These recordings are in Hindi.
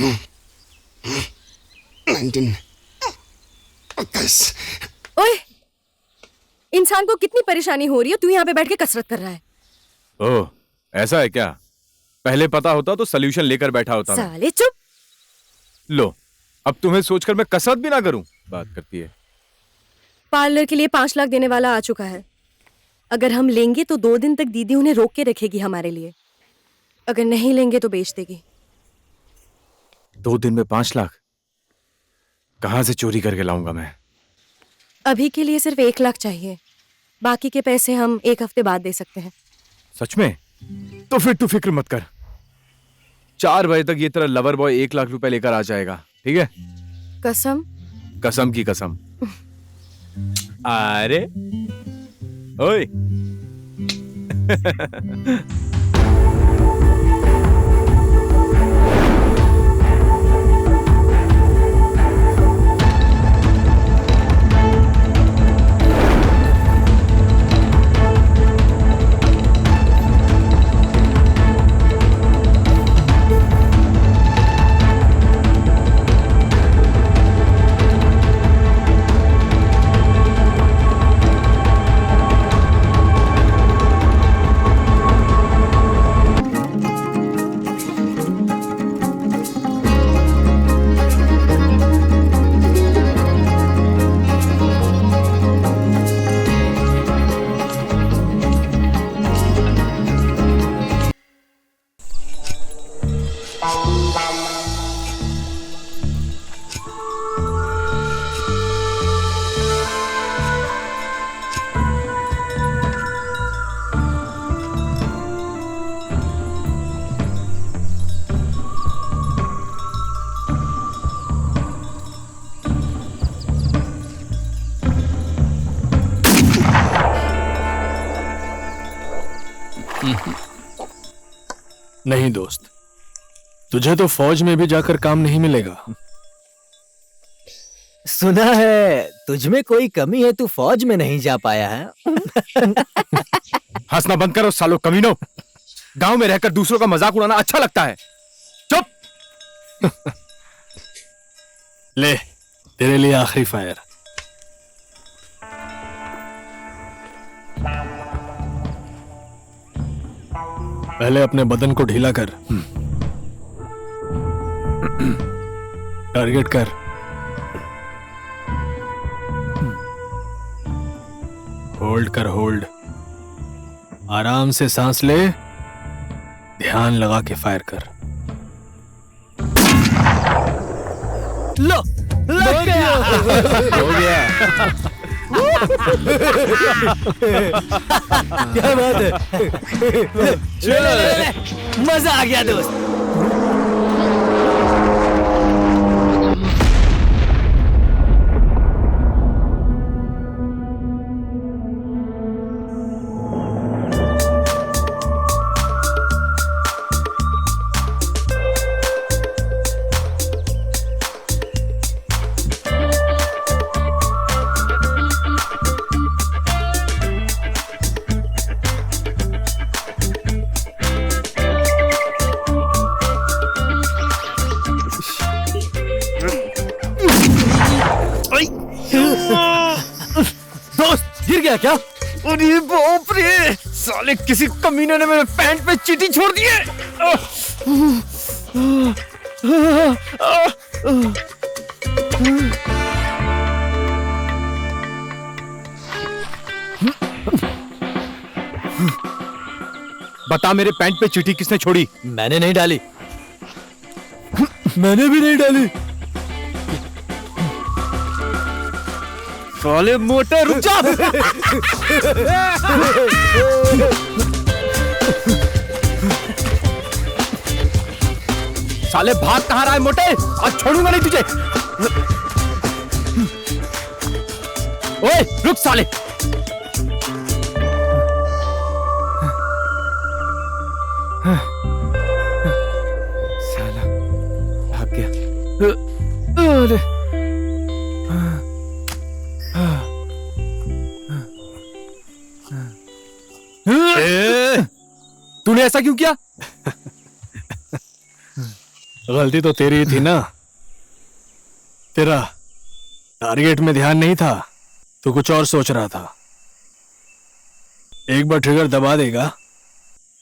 1921। ओए, इंसान को कितनी परेशानी हो रही है, तू यहाँ पे बैठ के कसरत कर रहा है। ओह, ऐसा है क्या? पहले पता होता तो सोल्यूशन लेकर बैठा होता मैं। साले चुप। लो, अब तुम्हें सोचकर मैं कसरत भी ना करूं, बात करती है। पार्लर के लिए 5 लाख देने वाला आ चुका है। अगर हम लेंगे तो 2 दिन तक दीदी उन्हें रोक के रखेगी हमारे लिए। अगर नहीं लेंगे तो बेच देगी। 2 दिन में 5 लाख कहां से चोरी करके लाऊंगा मैं? अभी के लिए सिर्फ 1 लाख चाहिए। बाकी के पैसे हम 1 हफ्ते बाद दे सकते हैं। सच में? तो फिर तू फिक्र मत कर। 4 बजे तक ये तेरा लवर बॉय 1 लाख रुपए लेकर आ जाएगा, ठीक है? कसम? कसम की कसम। अरे ओए। नहीं दोस्त, तुझे तो फौज में भी जाकर काम नहीं मिलेगा। सुना है तुझ में कोई कमी है, तू फौज में नहीं जा पाया है। हंसना बंद करो सालो कमीनों। गांव में रहकर दूसरों का मजाक उड़ाना अच्छा लगता है। चुप। ले, तेरे लिए आखिरी फायर। पहले अपने बदन को ढीला कर। टारगेट कर। होल्ड कर, होल्ड। आराम से सांस ले, ध्यान लगा के फायर कर। लो, लग गया। हो गया। क्या बात है। ले, मजा आ गया दोस्त। गिर गया क्या? अरे बाप रे, साले किसी कमीने ने मेरे पैंट पे चींटी छोड़ दी है। बता, मेरे पैंट पे चींटी किसने छोड़ी? मैंने नहीं डाली। मैंने भी नहीं डाली। साले मोटे, रुक जा। साले भाग कहाँ रहा है मोटे? आज छोड़ूंगा नहीं तुझे। ओए रुक साले। साला भाग गया। अरे तूने ऐसा क्यों किया? गलती तो तेरी ही थी ना। तेरा टारगेट में ध्यान नहीं था, तो कुछ और सोच रहा था। एक बार ट्रिगर दबा देगा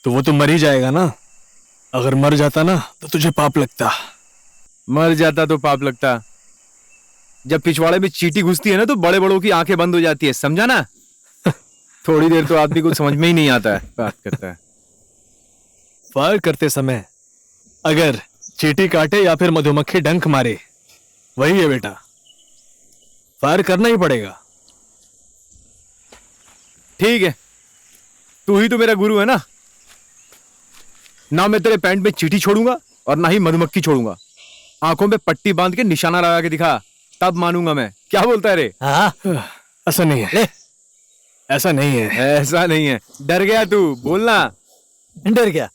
तो वो तो मर ही जाएगा ना। अगर मर जाता ना तो तुझे पाप लगता। मर जाता तो पाप लगता। जब पिछवाड़े में चींटी घुसती है ना तो बड़े बड़ों की आंखें बंद हो जाती है, समझा ना। थोड़ी देर तो आदमी को समझ में ही नहीं आता है, बात करता है। फायर करते समय अगर चींटी काटे या फिर मधुमक्खी डंक मारे, वही है बेटा, फायर करना ही पड़ेगा। ठीक है, तू ही तो मेरा गुरु है ना। ना मैं तेरे पैंट में चींटी छोड़ूंगा और ना ही मधुमक्खी छोड़ूंगा। आंखों में पट्टी बांध के निशाना लगा के दिखा, तब मानूंगा मैं। क्या बोलता है रे? हाँ ऐसा नहीं है, ऐसा नहीं है। ऐसा नहीं है। डर गया तू, बोलना। डर गया।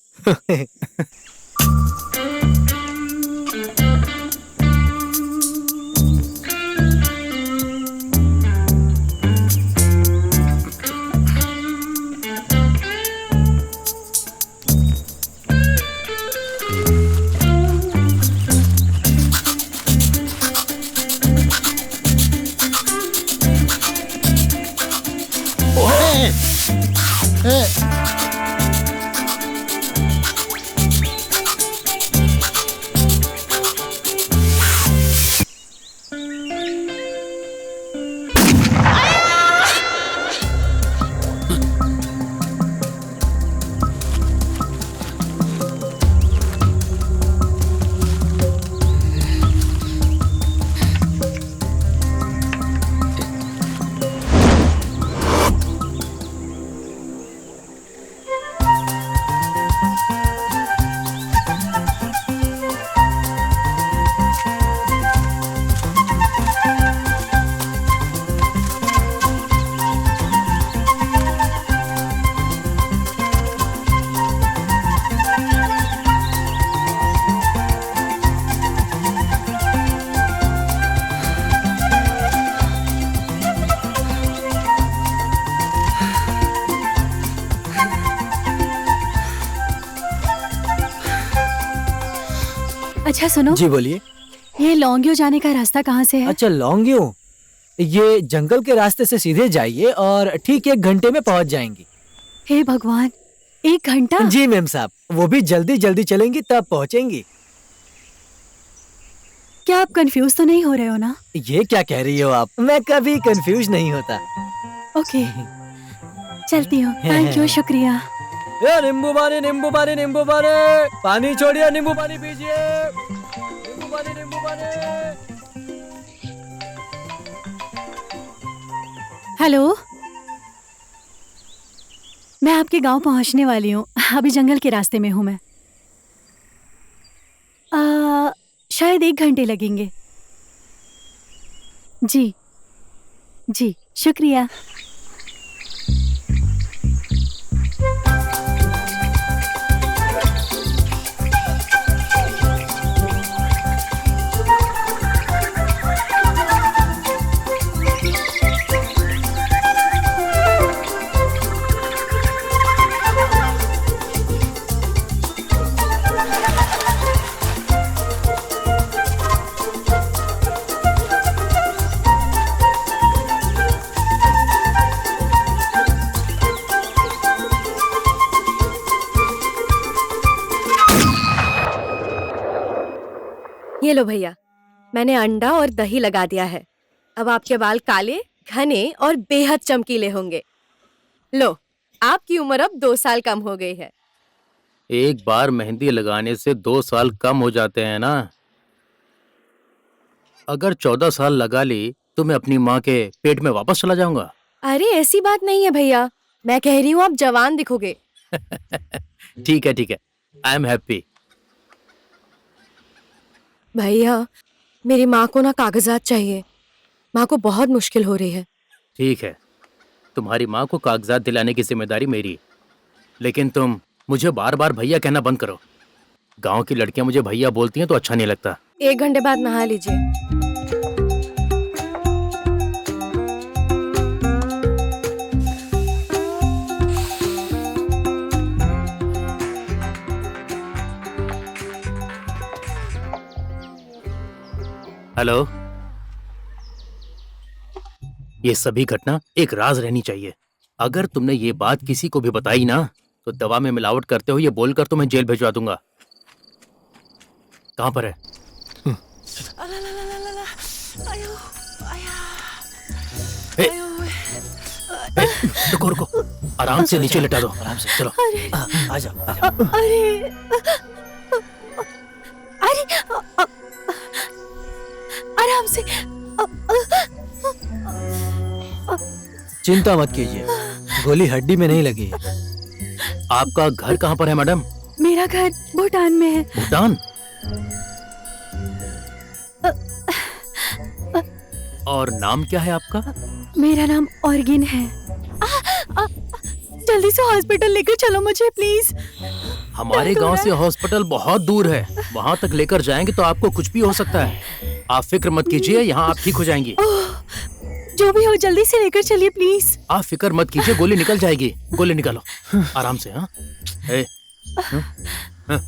अच्छा सुनो, जी बोलिए। ये लौंगियो जाने का रास्ता कहाँ से है? अच्छा लौंगियो, ये जंगल के रास्ते से सीधे जाइए और ठीक 1 घंटे में पहुंच जाएंगी। हे भगवान, 1 घंटा? जी मैम साहब, वो भी जल्दी जल्दी चलेंगी तब पहुंचेंगी। क्या आप कंफ्यूज तो नहीं हो रहे हो ना? ये क्या कह रही हो आप? मैं कभी कंफ्यूज नहीं होता। ओके, चलती हूँ। थैंक यू, शुक्रिया। नींबू पानी, नींबू पानी, नींबू पानी, पानी छोड़िए, नींबू पानी पीजिए। नींबू पानी, नींबू पानी। हेलो, मैं आपके गांव पहुंचने वाली हूँ। अभी जंगल के रास्ते में हूँ मैं। शायद 1 घंटे लगेंगे। जी जी, शुक्रिया। ये लो भैया, मैंने अंडा और दही लगा दिया है। अब आपके बाल काले, घने और बेहद चमकीले होंगे। लो, आपकी उम्र अब 2 साल कम हो गई है। एक बार मेहंदी लगाने से 2 साल कम हो जाते हैं ना। अगर 14 साल लगा ली तो मैं अपनी माँ के पेट में वापस चला जाऊंगा। अरे ऐसी बात नहीं है भैया, मैं कह रही हूँ आप जवान दिखोगे। ठीक है, आई एम हैप्पी। भैया, मेरी माँ को ना कागजात चाहिए। माँ को बहुत मुश्किल हो रही है। ठीक है, तुम्हारी माँ को कागजात दिलाने की जिम्मेदारी मेरी, लेकिन तुम मुझे बार बार भैया कहना बंद करो। गांव की लड़कियां मुझे भैया बोलती हैं तो अच्छा नहीं लगता। 1 घंटे बाद नहा लीजिए। हेलो। ये सभी घटना एक राज रहनी चाहिए। अगर तुमने ये बात किसी को भी बताई ना तो दवा में मिलावट करते हो ये बोलकर तुम्हें जेल भिजवा दूंगा। कहाँ पर है? ए, ए, रुको रुको, आराम से नीचे लेटा दो। आराम से चलो। आजा अरे अरे आराम से। चिंता मत कीजिए, गोली हड्डी में नहीं लगी है। आपका घर कहाँ पर है मैडम? मेरा घर भूटान में है। भूटान? और नाम क्या है आपका? मेरा नाम ऑर्गिन है। जल्दी से हॉस्पिटल लेकर चलो मुझे प्लीज। हमारे गांव से हॉस्पिटल बहुत दूर है, वहां तक लेकर जाएंगे तो आपको कुछ भी हो सकता है। आप फिक्र मत कीजिए, यहाँ आप ठीक हो जाएंगी। जो भी हो जल्दी से लेकर चलिए प्लीज। आप फिक्र मत कीजिए, गोली निकल जाएगी। गोली निकालो आराम से। हाँ ए, हाँ?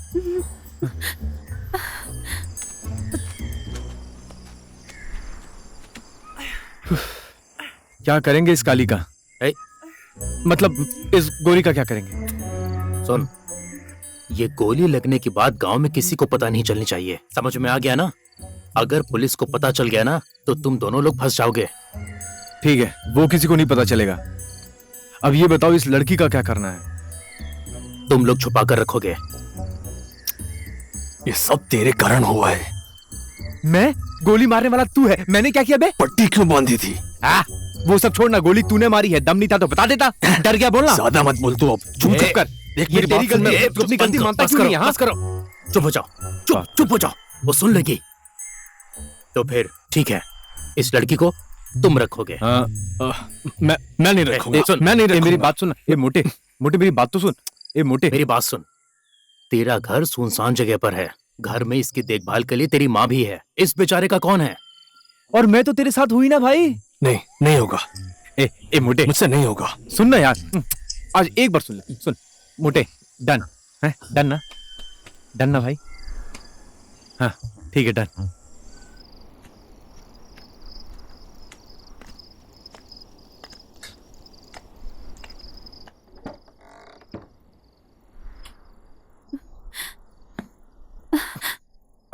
क्या करेंगे इस काली का? ए, मतलब इस गोली का क्या करेंगे? सुन, ये गोली लगने के बाद गांव में किसी को पता नहीं चलनी चाहिए, समझ में आ गया ना? अगर पुलिस को पता चल गया ना तो तुम दोनों लोग फंस जाओगे। ठीक है, वो किसी को नहीं पता चलेगा। अब ये बताओ इस लड़की का क्या करना है? तुम लोग छुपा कर रखोगे। ये सब तेरे कारण हुआ है। मैं? गोली मारने वाला तू है, मैंने क्या किया बे? पट्टी क्यों बांधी थी? वो सब छोड़ना, गोली तूने मारी है, दम नहीं था तो बता देता। डर गया बोलना। ज्यादा मत बोल तू अब। चुप कर। एक ये मेरी तेरी बात सुन गलती ले। है, तू अपनी गलती मानता क्यों नहीं है? हाँ? बस करो, चुप हो जाओ, चुप हो जाओ, वो सुन लेगी। तो फिर ठीक है, इस लड़की को तुम रखोगे। मैं नहीं रखूंगा। सुन, मैं नहीं मेरी रखूंगा। बात सुन। ए मोटे मोटे, मेरी बात तो सुन। ए मोटे, मेरी बात सुन, तेरा घर सुनसान जगह पर है, घर में इसकी देखभाल के लिए तेरी माँ भी है, इस बेचारे का कौन है? और मैं तो तेरे साथ हुई ना भाई। नहीं होगा। ए मोटे, मुझसे नहीं होगा। सुन ना यार, आज एक बार सुन ले। सुन मोटे, डन है? डन ना? डन ना भाई? हाँ ठीक है, डन।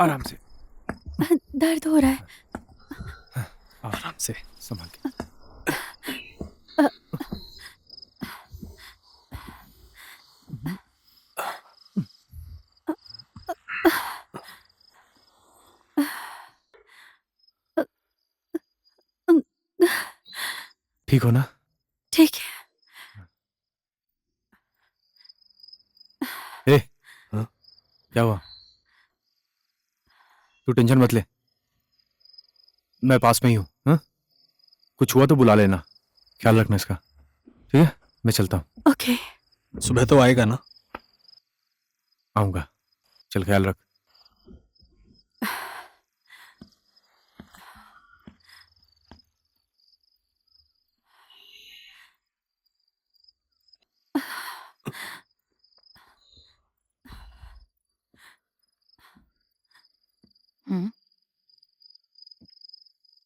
आराम से, दर्द हो रहा है। आराम से, संभाल के। ठीक हो ना? ठीक है। क्या हुआ? तू टेंशन मत ले, मैं पास में ही हूं। हाँ? कुछ हुआ तो बुला लेना, ख्याल रखना इसका। ठीक है, मैं चलता हूँ। ओके। सुबह तो आएगा ना? आऊंगा, चल ख्याल रख।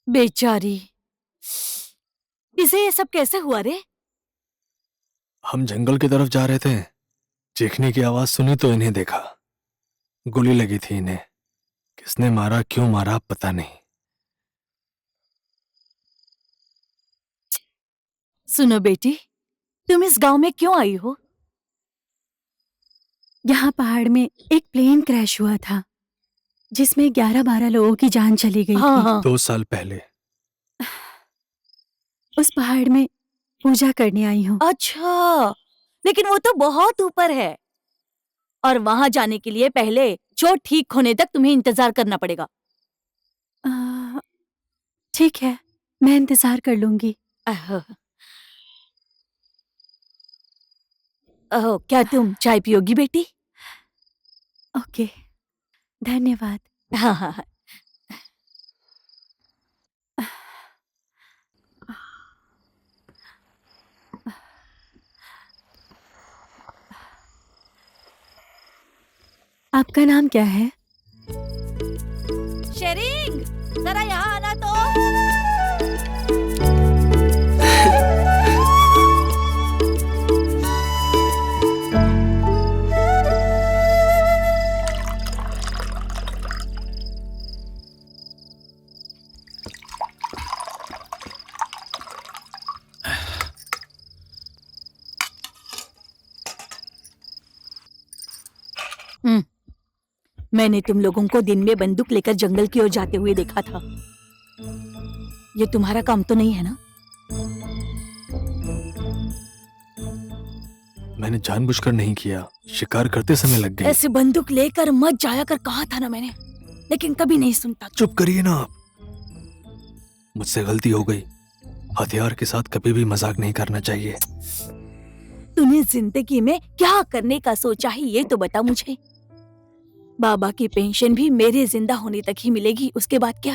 बेचारी, इसे ये सब कैसे हुआ रे? हम जंगल की तरफ जा रहे थे, चीखने की आवाज सुनी तो इन्हें देखा। गोली लगी थी इन्हें। किसने मारा, क्यों मारा, पता नहीं। सुनो बेटी, तुम इस गांव में क्यों आई हो? यहाँ पहाड़ में एक प्लेन क्रैश हुआ था जिसमें 11-12 लोगों की जान चली गई थी। 2 साल पहले। उस पहाड़ में पूजा करने आई हूँ। अच्छा, लेकिन वो तो बहुत ऊपर है और वहां जाने के लिए पहले चोट ठीक होने तक तुम्हें इंतजार करना पड़ेगा। ठीक है, मैं इंतजार कर लूंगी। क्या तुम चाय पियोगी बेटी? ओके, धन्यवाद। हाँ हाँ हाँ। आपका नाम क्या है? शेरिंग, जरा यहाँ आना तो। मैंने तुम लोगों को दिन में बंदूक लेकर जंगल की ओर जाते हुए देखा था। ये तुम्हारा काम तो नहीं है ना? मैंने जानबूझकर नहीं किया, शिकार करते समय लग गई। ऐसे बंदूक लेकर मत जाया कर कहा था ना मैंने, लेकिन कभी नहीं सुनता। चुप करिए ना आप। मुझसे गलती हो गई। हथियार के साथ कभी भी मजाक नहीं करना चाहिए। तूने जिंदगी में क्या करने का सोचा है ये तो बता मुझे। बाबा की पेंशन भी मेरे जिंदा होने तक ही मिलेगी, उसके बाद क्या?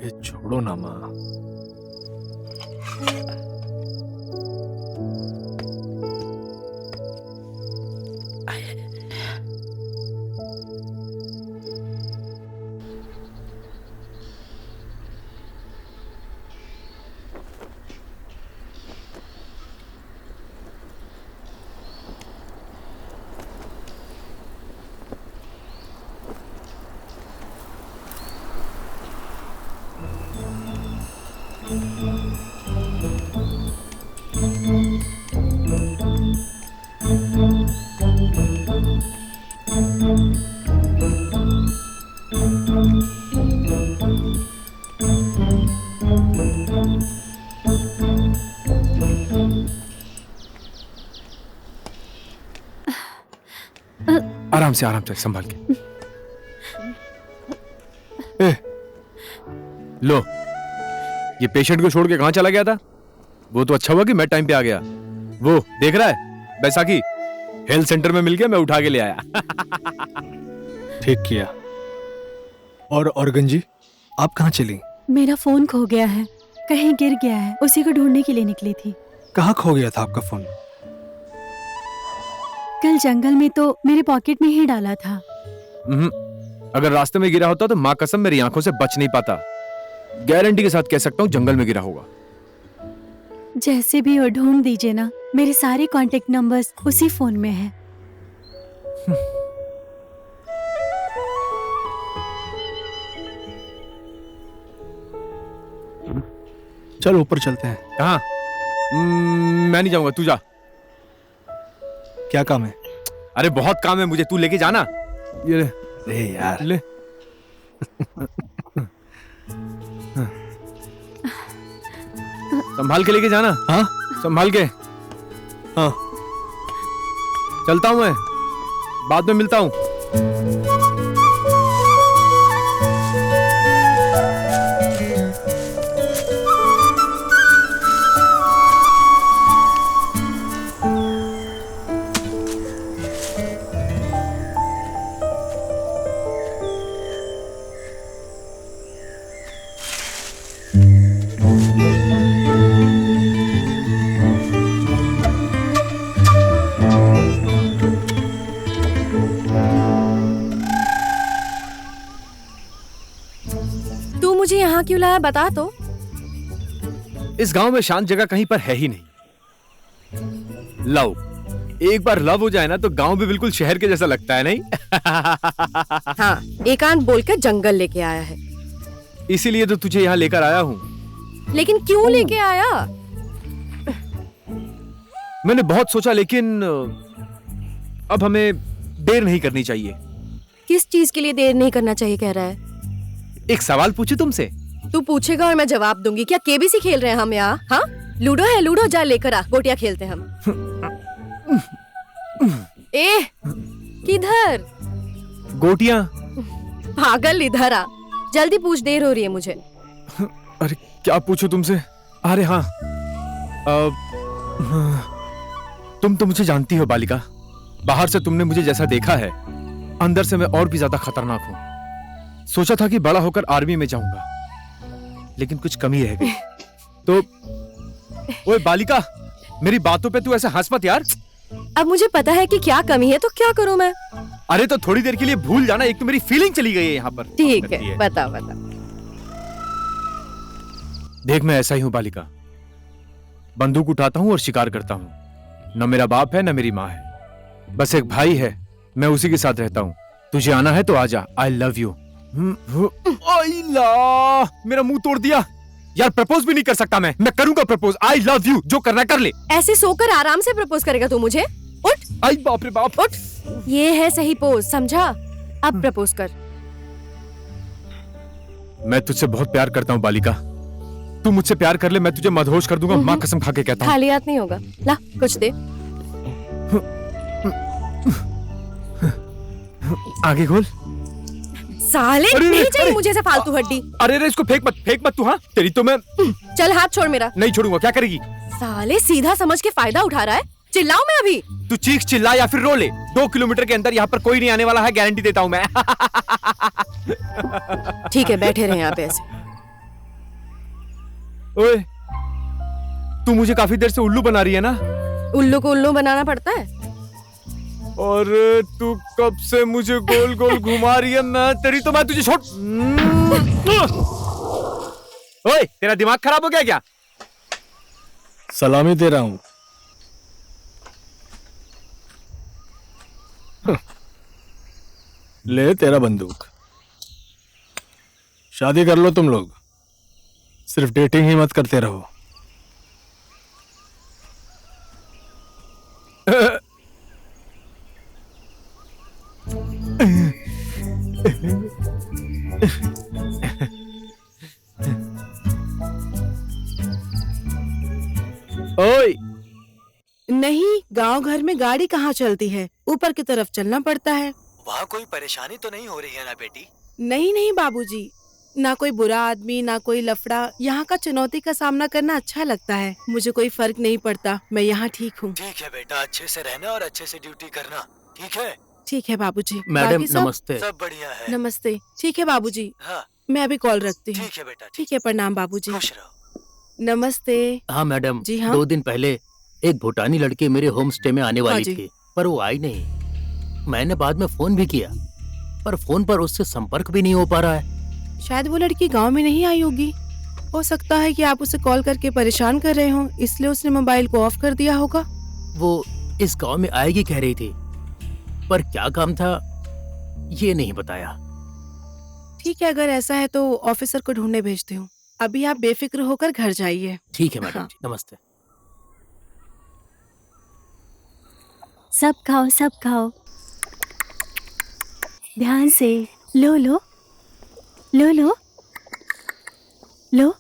ये छोड़ो ना माँ। आराम से संभाल के। लो, ये पेशेंट को छोड़ के कहां चला गया था? वो तो अच्छा हुआ कि मैं टाइम पे आ गया। वो देख रहा है, बैसाखी हेल्थ सेंटर में मिल गया, मैं उठा के ले आया। ठीक किया। और ऑर्गन जी, आप कहाँ चली? मेरा फोन खो गया है, कहीं गिर गया है, उसी को ढूंढने के लिए निकली थी। कहाँ खो गया था आपका फोन? कल जंगल में तो मेरे पॉकेट में ही डाला था। अगर रास्ते में गिरा होता तो माँ कसम मेरी आंखों से बच नहीं पाता। गारंटी के साथ कह सकता हूँ जंगल में गिरा होगा। जैसे भी हो ढूंढ दीजिए ना, मेरे सारे कांटेक्ट नंबर्स उसी फोन में है। चल ऊपर चलते हैं। कहाँ? मैं नहीं जाऊंगा, तू जा। क्या काम है? अरे बहुत काम है मुझे, तू लेके जाना। ये ले। अरे यार ले। संभाल के लेके जाना। हाँ संभाल के। हाँ। चलता हूं मैं, बाद में मिलता हूं। तू मुझे यहाँ क्यों लाया, बता तो। इस गांव में शांत जगह कहीं पर है ही नहीं। लव, एक बार लव हो जाए ना तो गांव भी बिल्कुल शहर के जैसा लगता है, नहीं? हाँ, एकांत बोलकर जंगल लेके आया है। इसीलिए तो तुझे यहाँ लेकर आया हूँ। लेकिन क्यों लेके आया? मैंने बहुत सोचा, लेकिन अब हमें देर नहीं करनी चाहिए। किस चीज के लिए देर नहीं करना चाहिए कह रहा है? एक सवाल पूछूं तुमसे? तू पूछेगा और मैं जवाब दूंगी। क्या केबीसी खेल रहे हैं हम यहाँ? हाँ, लूडो है, लूडो जा लेकर आ, गोटियां खेलते हैं हम। ए, किधर? गोटियां? पागल, इधर आ, जल्दी पूछ, देर हो रही है मुझे। अरे क्या पूछूं तुमसे? अरे हाँ, तुम तो मुझे जानती हो बालिका। बाहर से तुमने मुझे जैसा देखा है, अंदर से मैं और भी ज्यादा खतरनाक हूँ। सोचा था कि बड़ा होकर आर्मी में जाऊंगा, लेकिन कुछ कमी रह गई। तो ओए बालिका, मेरी बातों पे तू ऐसे हंस मत यार। अब मुझे पता है कि क्या कमी है, तो क्या करूं मैं? अरे तो थोड़ी देर के लिए भूल जाना, एक तो मेरी फीलिंग चली गई है यहाँ पर। ठीक करती है, बताओ बताओ। देख मैं ऐसा ही हूँ बालिका, बंदूक उठाता हूँ और शिकार करता हूँ। न मेरा बाप है न मेरी माँ है, बस एक भाई है, मैं उसी के साथ रहता हूँ। तुझे आना है तो आजा, आई लव यू। मेरा मुंह तोड़ दिया यार, प्रपोज भी नहीं कर सकता मैं करूंगा प्रपोज, आई लव यू, जो करना कर ले। ऐसे सोकर आराम से प्रपोज करेगा तू मुझे? उठ, आई बाप रे बाप, उठ। ये है सही पोज, समझा? अब प्रपोज कर। मैं तुझसे बहुत प्यार करता हूँ बालिका, तू मुझसे प्यार कर ले, मैं तुझे मदहोश कर दूंगा, माँ कसम खा के कहता हूँ। खाली हाथ नहीं होगा, ला कुछ दे। आगे खोल। साले अरे, नहीं अरे, चाहिए अरे, मुझे ऐसे फालतू हड्डी। अरे इसको फेंक मत तू। हाँ तेरी तो मैं चल हाथ छोड़ मेरा। नहीं छोड़ूंगा, क्या करेगी? साले सीधा समझ के फायदा उठा रहा है। चिल्लाऊं मैं अभी? तू चीख चिल्ला या फिर रो ले, 2 किलोमीटर के अंदर यहाँ पर कोई नहीं आने वाला है, गारंटी देता हूँ मैं। ठीक है, बैठे रहे यहाँ पे ऐसे। ओए, तू मुझे काफी देर से उल्लू बना रही है ना? उल्लू को उल्लू बनाना पड़ता है। और तू कब से मुझे गोल गोल घुमा रही है, मैं तुझे छोड़। ओए, तेरा दिमाग खराब हो गया क्या? सलामी दे रहा हूं। ले तेरा बंदूक। शादी कर लो तुम लोग, सिर्फ डेटिंग ही मत करते रहो। ओए, नहीं, गांव घर में गाड़ी कहाँ चलती है, ऊपर की तरफ चलना पड़ता है। वहाँ कोई परेशानी तो नहीं हो रही है ना बेटी? नहीं नहीं बाबूजी, ना कोई बुरा आदमी ना कोई लफड़ा। यहाँ का चुनौती का सामना करना अच्छा लगता है, मुझे कोई फर्क नहीं पड़ता, मैं यहाँ ठीक हूँ। ठीक है बेटा, अच्छे से रहना और अच्छे से ड्यूटी करना, ठीक है? ठीक है बाबूजी। मैडम बाकी सब? नमस्ते। सब बढ़िया है। नमस्ते। ठीक है बाबूजी, हाँ मैं अभी कॉल रखती हूँ। ठीक है बेटा, ठीक है, प्रणाम बाबूजी। खुश रहो। नमस्ते। हाँ मैडम, जी हाँ। 2 दिन पहले एक भूटानी लड़की मेरे होम स्टे में आने वाली जी। थी, पर वो आई नहीं। मैंने बाद में फोन भी किया, पर फोन पर उससे संपर्क भी नहीं हो पा रहा है। शायद वो लड़की गांव में नहीं आई होगी, हो सकता है कि आप उसे कॉल करके परेशान कर रहे हो, इसलिए उसने मोबाइल को ऑफ कर दिया होगा। वो इस गांव में आएगी कह रही थी, पर क्या काम था ये नहीं बताया। ठीक है, अगर ऐसा है तो ऑफिसर को ढूंढने भेजती हूँ। अभी आप बेफिक्र होकर घर जाइए। ठीक है मैडम हाँ। जी, नमस्ते। सब खाओ सब खाओ, ध्यान से। लो लो लो लो लो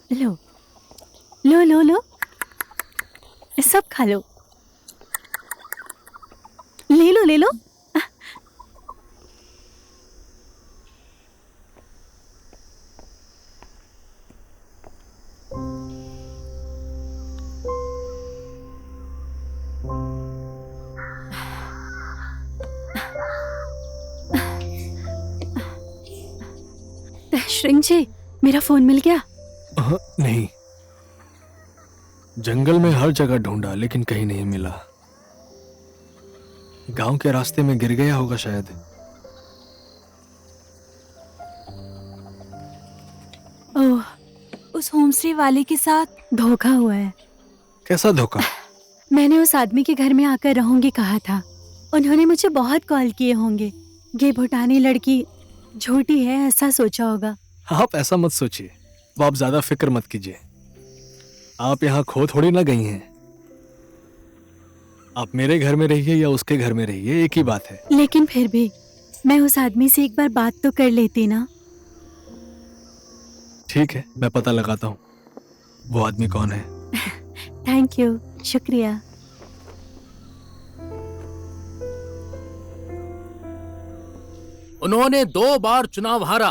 लो लो लो लो, सब खा लो, ले लो ले लो। श्रिंग जी, मेरा फोन मिल गया? नहीं, जंगल में हर जगह ढूंढा लेकिन कहीं नहीं मिला। गांव के रास्ते में गिर गया होगा शायद। ओह, उस होमस्टे वाले के साथ धोखा हुआ है। कैसा धोखा? मैंने उस आदमी के घर में आकर रहूंगी कहा था, उन्होंने मुझे बहुत कॉल किए होंगे। ये भूटानी लड़की झूठी है ऐसा सोचा होगा। आप ऐसा मत सोचिए, वो आप ज्यादा फिक्र मत कीजिए। आप यहाँ खो थोड़ी ना गई हैं। आप मेरे घर में रहिए या उसके घर में रहिए, एक ही बात है। लेकिन फिर भी मैं उस आदमी से एक बार बात तो कर लेती ना। ठीक है, मैं पता लगाता हूँ वो आदमी कौन है। थैंक यू, शुक्रिया। उन्होंने 2 बार चुनाव हारा,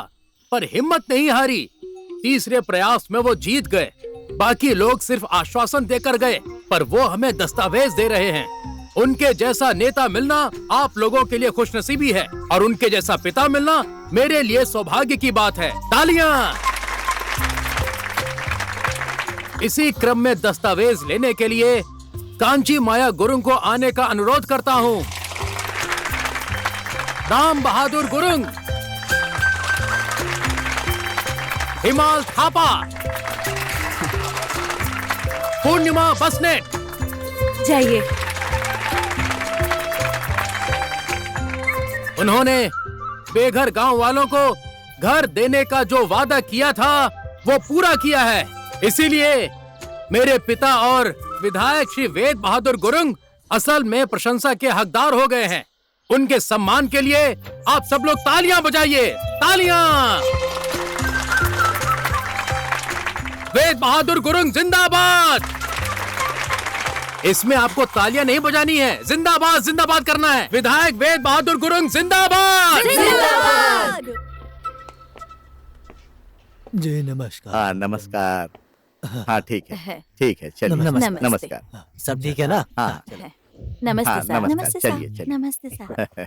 पर हिम्मत नहीं हारी। तीसरे प्रयास में वो जीत गए। बाकी लोग सिर्फ आश्वासन देकर गए, पर वो हमें दस्तावेज दे रहे हैं। उनके जैसा नेता मिलना आप लोगों के लिए खुशनसीबी है, और उनके जैसा पिता मिलना मेरे लिए सौभाग्य की बात है। तालियां! इसी क्रम में दस्तावेज लेने के लिए कांची माया गुरुंग को आने का अनुरोध करता हूँ। राम बहादुर गुरुंग, हिमाल थापा, पूर्णिमा बसनेट। जाइए। उन्होंने बेघर गांव वालों को घर देने का जो वादा किया था वो पूरा किया है। इसीलिए मेरे पिता और विधायक श्री वेद बहादुर गुरुंग असल में प्रशंसा के हकदार हो गए हैं। उनके सम्मान के लिए आप सब लोग तालियां बजाइए, तालियां। वेद बहादुर गुरुंग जिंदाबाद। इसमें आपको तालियां नहीं बजानी है, जिंदाबाद जिंदाबाद करना है। विधायक वेद बहादुर गुरुंग जिंदाबाद। जिंदाबाद। जी नमस्कार। हाँ नमस्कार। हाँ ठीक है चलिए। नमस्ते। नमस्कार। सब ठीक है ना? हाँ नमस्ते हाँ, साहब। नमस्कार। नमस्ते चलिए, साहब। चलिए। नमस्ते साहब।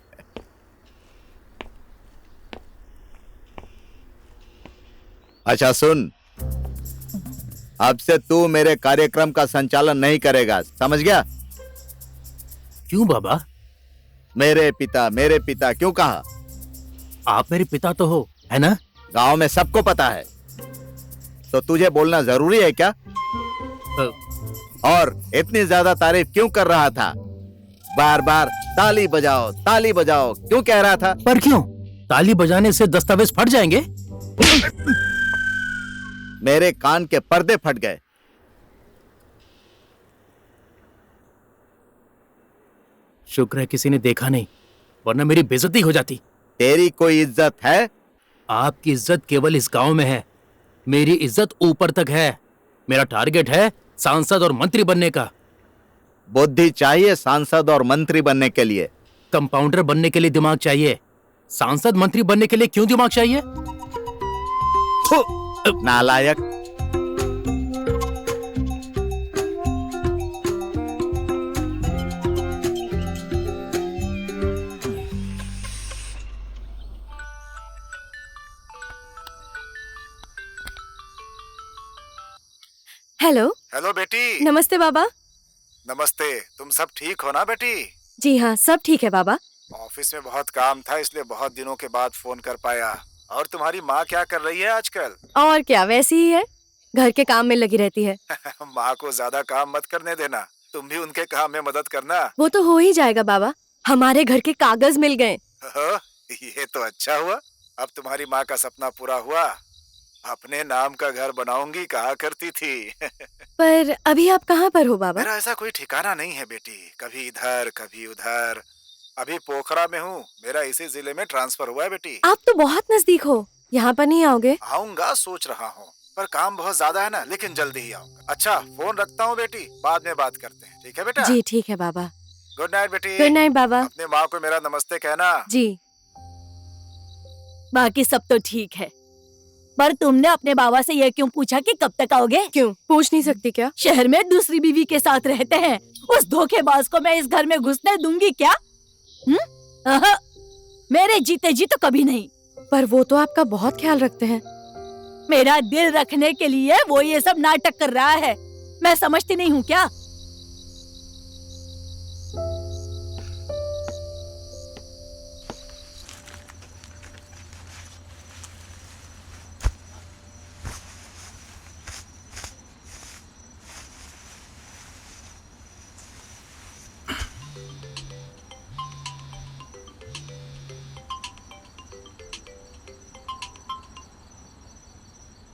अच्छा सुन, अब से तू मेरे कार्यक्रम का संचालन नहीं करेगा, समझ गया? क्यों बाबा? मेरे पिता क्यों कहा? आप मेरे पिता तो हो, है ना? गांव में सबको पता है, तो तुझे बोलना जरूरी है क्या? और इतनी ज्यादा तारीफ क्यों कर रहा था? बार बार ताली बजाओ क्यों कह रहा था? पर क्यों? ताली बजाने से दस्तावेज फट जाएंगे? मेरे कान के पर्दे फट गए। शुक्र है किसी ने देखा नहीं, वरना मेरी बेइज्जती हो जाती। तेरी कोई इज्जत है? आपकी इज्जत केवल इस गांव में है, मेरी इज्जत ऊपर तक है। मेरा टारगेट है सांसद और मंत्री बनने का। बुद्धि चाहिए सांसद और मंत्री बनने के लिए। कंपाउंडर बनने के लिए दिमाग चाहिए, सांसद मंत्री बनने के लिए क्यों दिमाग चाहिए? नालायक। हेलो। हेलो बेटी। नमस्ते बाबा। नमस्ते। तुम सब ठीक हो ना बेटी? जी हाँ, सब ठीक है बाबा। ऑफिस में बहुत काम था, इसलिए बहुत दिनों के बाद फोन कर पाया। और तुम्हारी माँ क्या कर रही है आजकल? और क्या, वैसी ही है, घर के काम में लगी रहती है। माँ को ज्यादा काम मत करने देना, तुम भी उनके काम में मदद करना। वो तो हो ही जाएगा बाबा, हमारे घर के कागज मिल गए। ये तो अच्छा हुआ, अब तुम्हारी माँ का सपना पूरा हुआ। अपने नाम का घर बनाऊंगी कहा करती थी। पर अभी आप कहाँ पर हो बाबा? मेरा ऐसा कोई ठिकाना नहीं है बेटी, कभी इधर कभी उधर। अभी पोखरा में हूँ, मेरा इसी जिले में ट्रांसफर हुआ है बेटी। आप तो बहुत नजदीक हो, यहाँ पर नहीं आओगे? आऊंगा सोच रहा हूँ, पर काम बहुत ज्यादा है ना, लेकिन जल्दी ही आऊंगा। अच्छा फोन रखता हूँ बेटी, बाद में बात करते हैं, ठीक है बेटा? जी ठीक है बाबा। गुड नाइट बेटी। गुड नाइट बाबा। अपने माँ को मेरा नमस्ते कहना। जी। बाकी सब तो ठीक है, पर तुमने अपने बाबा से यह क्यों पूछा कि कब तक आओगे? क्यों, पूछ नहीं सकती क्या? शहर में दूसरी बीवी के साथ रहते हैं, उस धोखेबाज को मैं इस घर में घुसने दूंगी क्या? मेरे जीते जी तो कभी नहीं। पर वो तो आपका बहुत ख्याल रखते हैं। मेरा दिल रखने के लिए वो ये सब नाटक कर रहा है, मैं समझती नहीं हूँ क्या?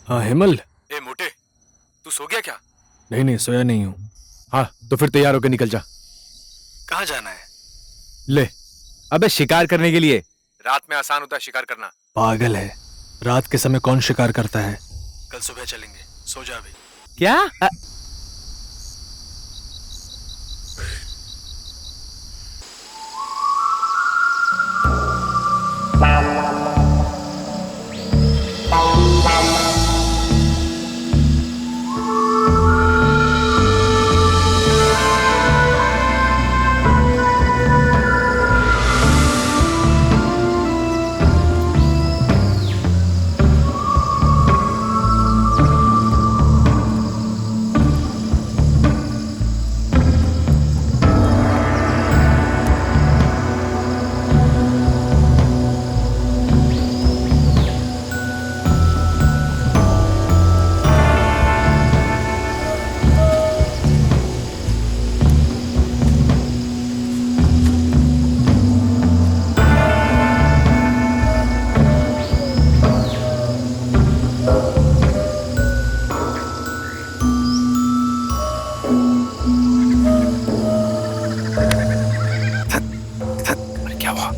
हाँ हेमल। ए मोटे, तू सो गया क्या? नहीं सोया नहीं हूँ। हाँ तो फिर तैयार होकर निकल जा। कहाँ जाना है? ले, अबे शिकार करने के लिए। रात में आसान होता है शिकार करना। पागल है, रात के समय कौन शिकार करता है? कल सुबह चलेंगे, सो जा अभी। क्या?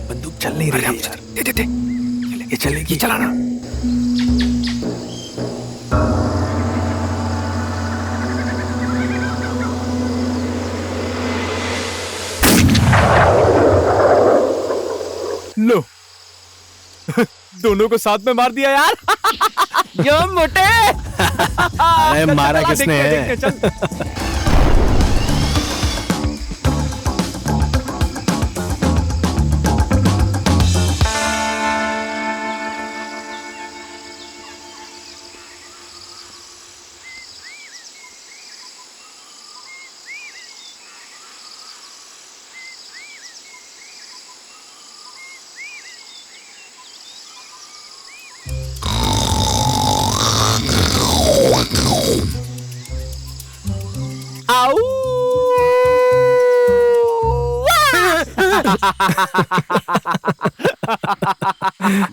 बंदूक चल नहीं रही है यार। दे दे ये चलेगी, चलाना। लो दोनों को साथ में मार दिया यार। यो मोटे। अरे मारा किसने है?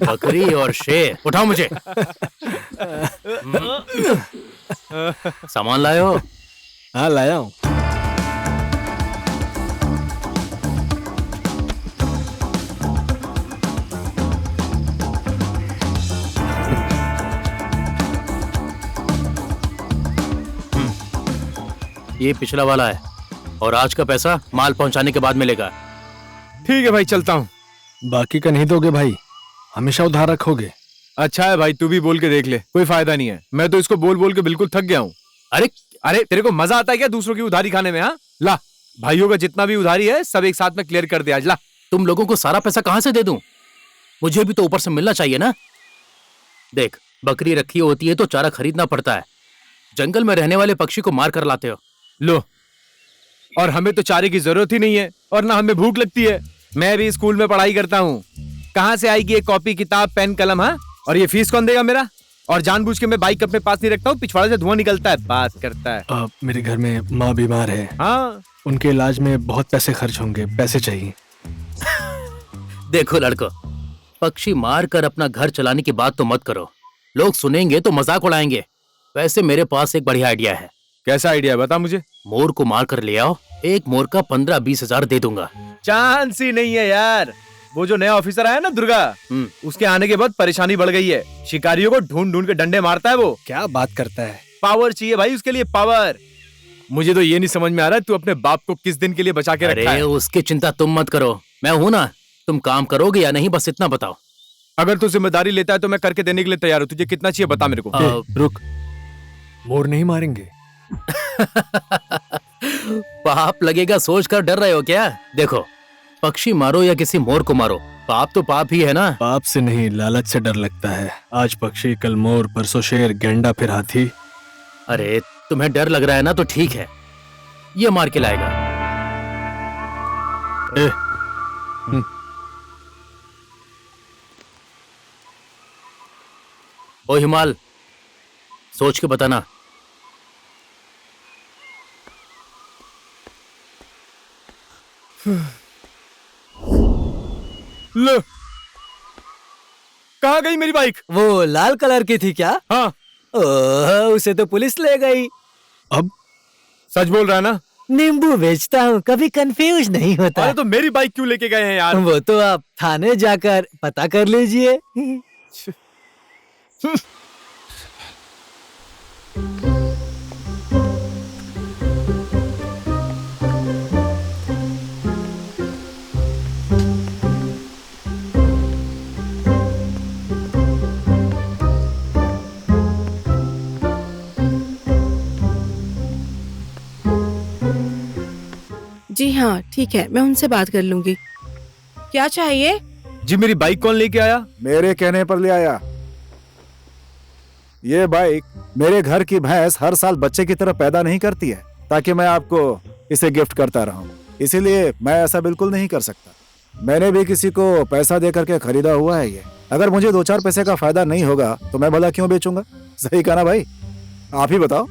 बकरी और शेर, उठाओ मुझे। सामान लाए हो? हाँ लाया हूँ। ये पिछला वाला है और आज का पैसा माल पहुंचाने के बाद मिलेगा। ठीक है भाई, चलता हूँ। बाकी का नहीं दोगे भाई? हमेशा उधार रखोगे? अच्छा है भाई, तू भी बोल के देख ले, कोई फायदा नहीं है। मैं तो इसको बोल बोल के बिल्कुल थक गया हूँ। अरे अरे तेरे को मजा आता है क्या दूसरों की उधारी खाने में? हाँ ला, भाइयों का जितना भी उधारी है सब एक साथ में क्लियर कर दे आज। ला। तुम लोगों को सारा पैसा कहां से दे दूं? मुझे भी तो ऊपर से मिलना चाहिए ना। देख, बकरी रखी होती है तो चारा खरीदना पड़ता है। जंगल में रहने वाले पक्षी को मार कर लाते हो। लो, और हमें तो चारे की जरूरत ही नहीं है और ना हमें भूख लगती है। मैं भी स्कूल में पढ़ाई करता हूँ, कहाँ से आएगी एक कॉपी किताब पेन कलम? हाँ, और ये फीस कौन देगा मेरा? और जानबूझ के मैं बाइक अपने पास नहीं रखता हूँ, पिछवाड़े से धुआं निकलता है। बात करता है। मेरे घर में माँ बीमार है। हाँ, उनके इलाज में बहुत पैसे खर्च होंगे, पैसे चाहिए। देखो लड़को, पक्षी मार कर अपना घर चलाने की बात तो मत करो, लोग सुनेंगे तो मजाक उड़ाएंगे। वैसे मेरे पास एक बढ़िया आइडिया है। कैसा आइडिया बता मुझे। मोर को मार कर ले आओ, एक मोर का 15-20 हजार दे दूंगा। चांस ही नहीं है यार। वो जो नया ऑफिसर आया ना दुर्गा, उसके आने के बाद परेशानी बढ़ गई है। शिकारियों को ढूंढ ढूंढ के डंडे मारता है वो। क्या बात करता है? पावर चाहिए भाई उसके लिए, पावर। मुझे तो ये नहीं समझ में आ रहा है तू अपने बाप को किस दिन के लिए बचा के रखा है। उसकी चिंता तुम मत करो, मैं हूं ना। तुम काम करोगे या नहीं, बस इतना बताओ। अगर तू जिम्मेदारी लेता है तो मैं करके देने के लिए तैयार हूँ। तुझे कितना चाहिए बता मेरे को। रुक, मोर नहीं मारेंगे। पाप लगेगा सोच कर डर रहे हो क्या? देखो, पक्षी मारो या किसी मोर को मारो, पाप तो पाप ही है ना। पाप से नहीं, लालच से डर लगता है। आज पक्षी, कल मोर, परसों शेर, गेंडा, फिर हाथी। अरे तुम्हें डर लग रहा है ना, तो ठीक है, ये मार के लाएगा। ओ हिमाल, सोच के बताना। लो, कहाँ गई मेरी बाइक? वो लाल कलर की थी क्या? हाँ। ओह, उसे तो पुलिस ले गई। अब सच बोल रहा है ना? नींबू बेचता हूँ, कभी कंफ्यूज नहीं होता। अरे तो मेरी बाइक क्यों लेके गए हैं यार? वो तो आप थाने जाकर पता कर लीजिए। जी हाँ, ठीक है, मैं उनसे बात कर लूंगी। क्या चाहिए? जी मेरी बाइक कौन लेके आया? मेरे कहने पर ले आया। ये बाइक मेरे घर की भैंस हर साल बच्चे की तरह पैदा नहीं करती है, ताकि मैं आपको इसे गिफ्ट करता रहूं। इसीलिए मैं ऐसा बिल्कुल नहीं कर सकता। मैंने भी किसी को पैसा दे करके खरीदा हुआ है ये। अगर मुझे 2-4 पैसे का फायदा नहीं होगा तो मैं भला क्यों बेचूंगा? सही कहा ना भाई? आप ही बताओ।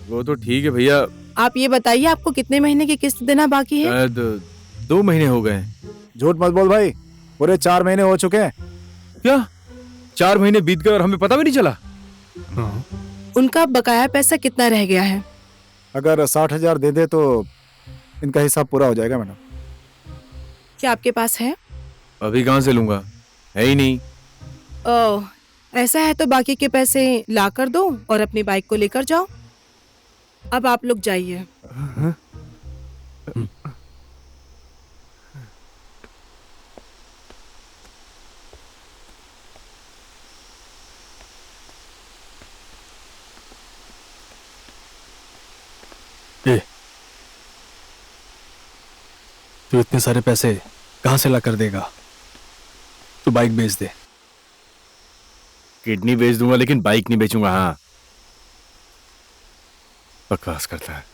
वो तो ठीक है भैया। आप ये बताइए, आपको कितने महीने की किस्त देना बाकी है? 2 महीने हो गए। झूठ मत बोल भाई, पूरे 4 महीने हो चुके हैं। क्या 4 महीने बीत गए और हमें पता भी नहीं चला? उनका बकाया पैसा कितना रह गया है? अगर 60,000 दे दे तो इनका हिसाब पूरा हो जाएगा मैडम। क्या आपके पास है? अभी कहाँ से लूंगा, है ही नहीं। ओह, ऐसा है तो बाकी के पैसे ला कर दो और अपनी बाइक को लेकर जाओ। अब आप लोग जाइए। ए, तू इतने सारे पैसे कहाँ से ला कर देगा? तू बाइक बेच दे। किडनी बेच दूंगा लेकिन बाइक नहीं बेचूंगा। हाँ, बकवास करता है।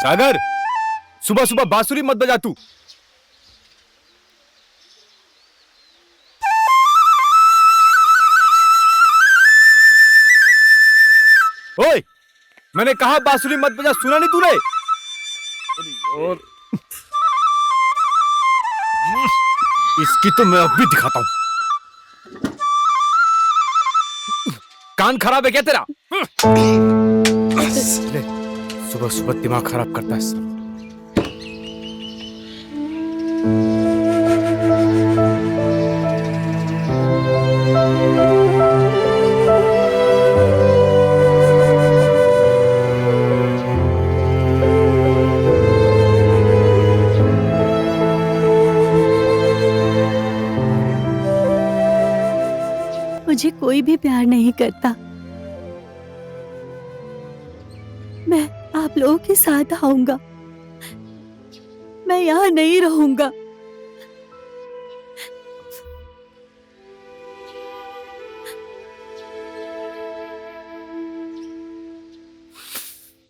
सागर, सुबह सुबह बांसुरी मत बजा तू। ओए, मैंने कहा बांसुरी मत बजा, सुना नहीं तूने? और इसकी तो मैं अब भी दिखाता हूं। कान खराब है क्या तेरा? सुबह सुबह दिमाग खराब करता है सब। मुझे कोई भी प्यार नहीं करता। मैं आप लोगों के साथ आऊंगा, मैं यहाँ नहीं रहूंगा।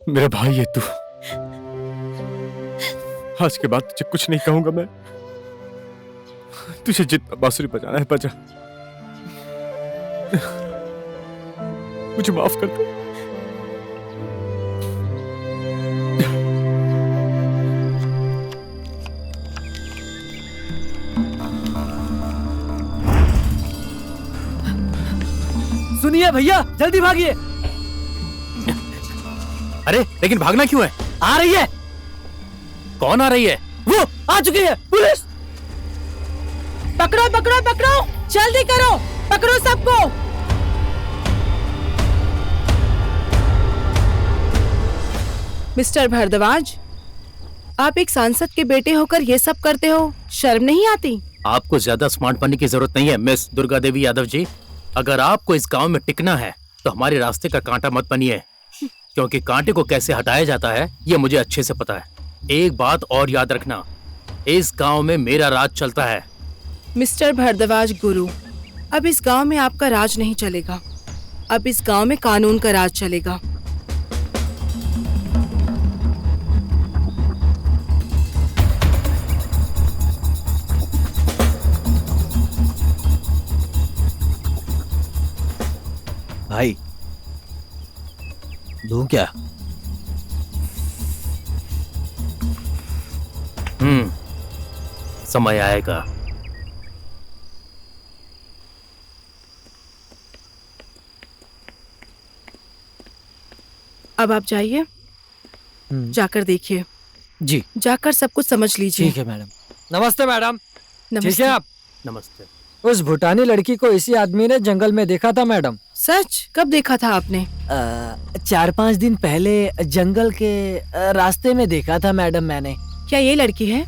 मेरा भाई है तू। आज के बाद तुझे कुछ नहीं कहूंगा मैं। तुझे जितना बांसुरी बजाना है बजा। मुझे माफ कर दो। सुनिए भैया, जल्दी भागिए। अरे लेकिन भागना क्यों है? आ रही है। कौन आ रही है? वो आ चुकी है, पुलिस। पकड़ो पकड़ो पकड़ो, जल्दी करो, पकड़ो सबको। मिस्टर भारद्वाज, आप एक सांसद के बेटे होकर ये सब करते हो, शर्म नहीं आती? आपको ज्यादा स्मार्ट बनने की जरूरत नहीं है मिस दुर्गा देवी यादव जी। अगर आपको इस गांव में टिकना है तो हमारे रास्ते का कांटा मत बनिए, क्योंकि कांटे को कैसे हटाया जाता है ये मुझे अच्छे से पता है। एक बात और याद रखना, इस गांव में मेरा राज चलता है। मिस्टर भारद्वाज गुरु, अब इस गांव में आपका राज नहीं चलेगा। अब इस गांव में कानून का राज चलेगा। भाई दूं क्या? समय आएगा। अब आप जाइए, जाकर देखिए, जी जाकर सब कुछ समझ लीजिए। ठीक है मैडम। नमस्ते मैडम। ठीक नमस्ते। है आप? नमस्ते। उस भूटानी लड़की को इसी आदमी ने जंगल में देखा था मैडम। सच? कब देखा था आपने? 4-5 दिन पहले जंगल के रास्ते में देखा था मैडम मैंने। क्या ये लड़की है?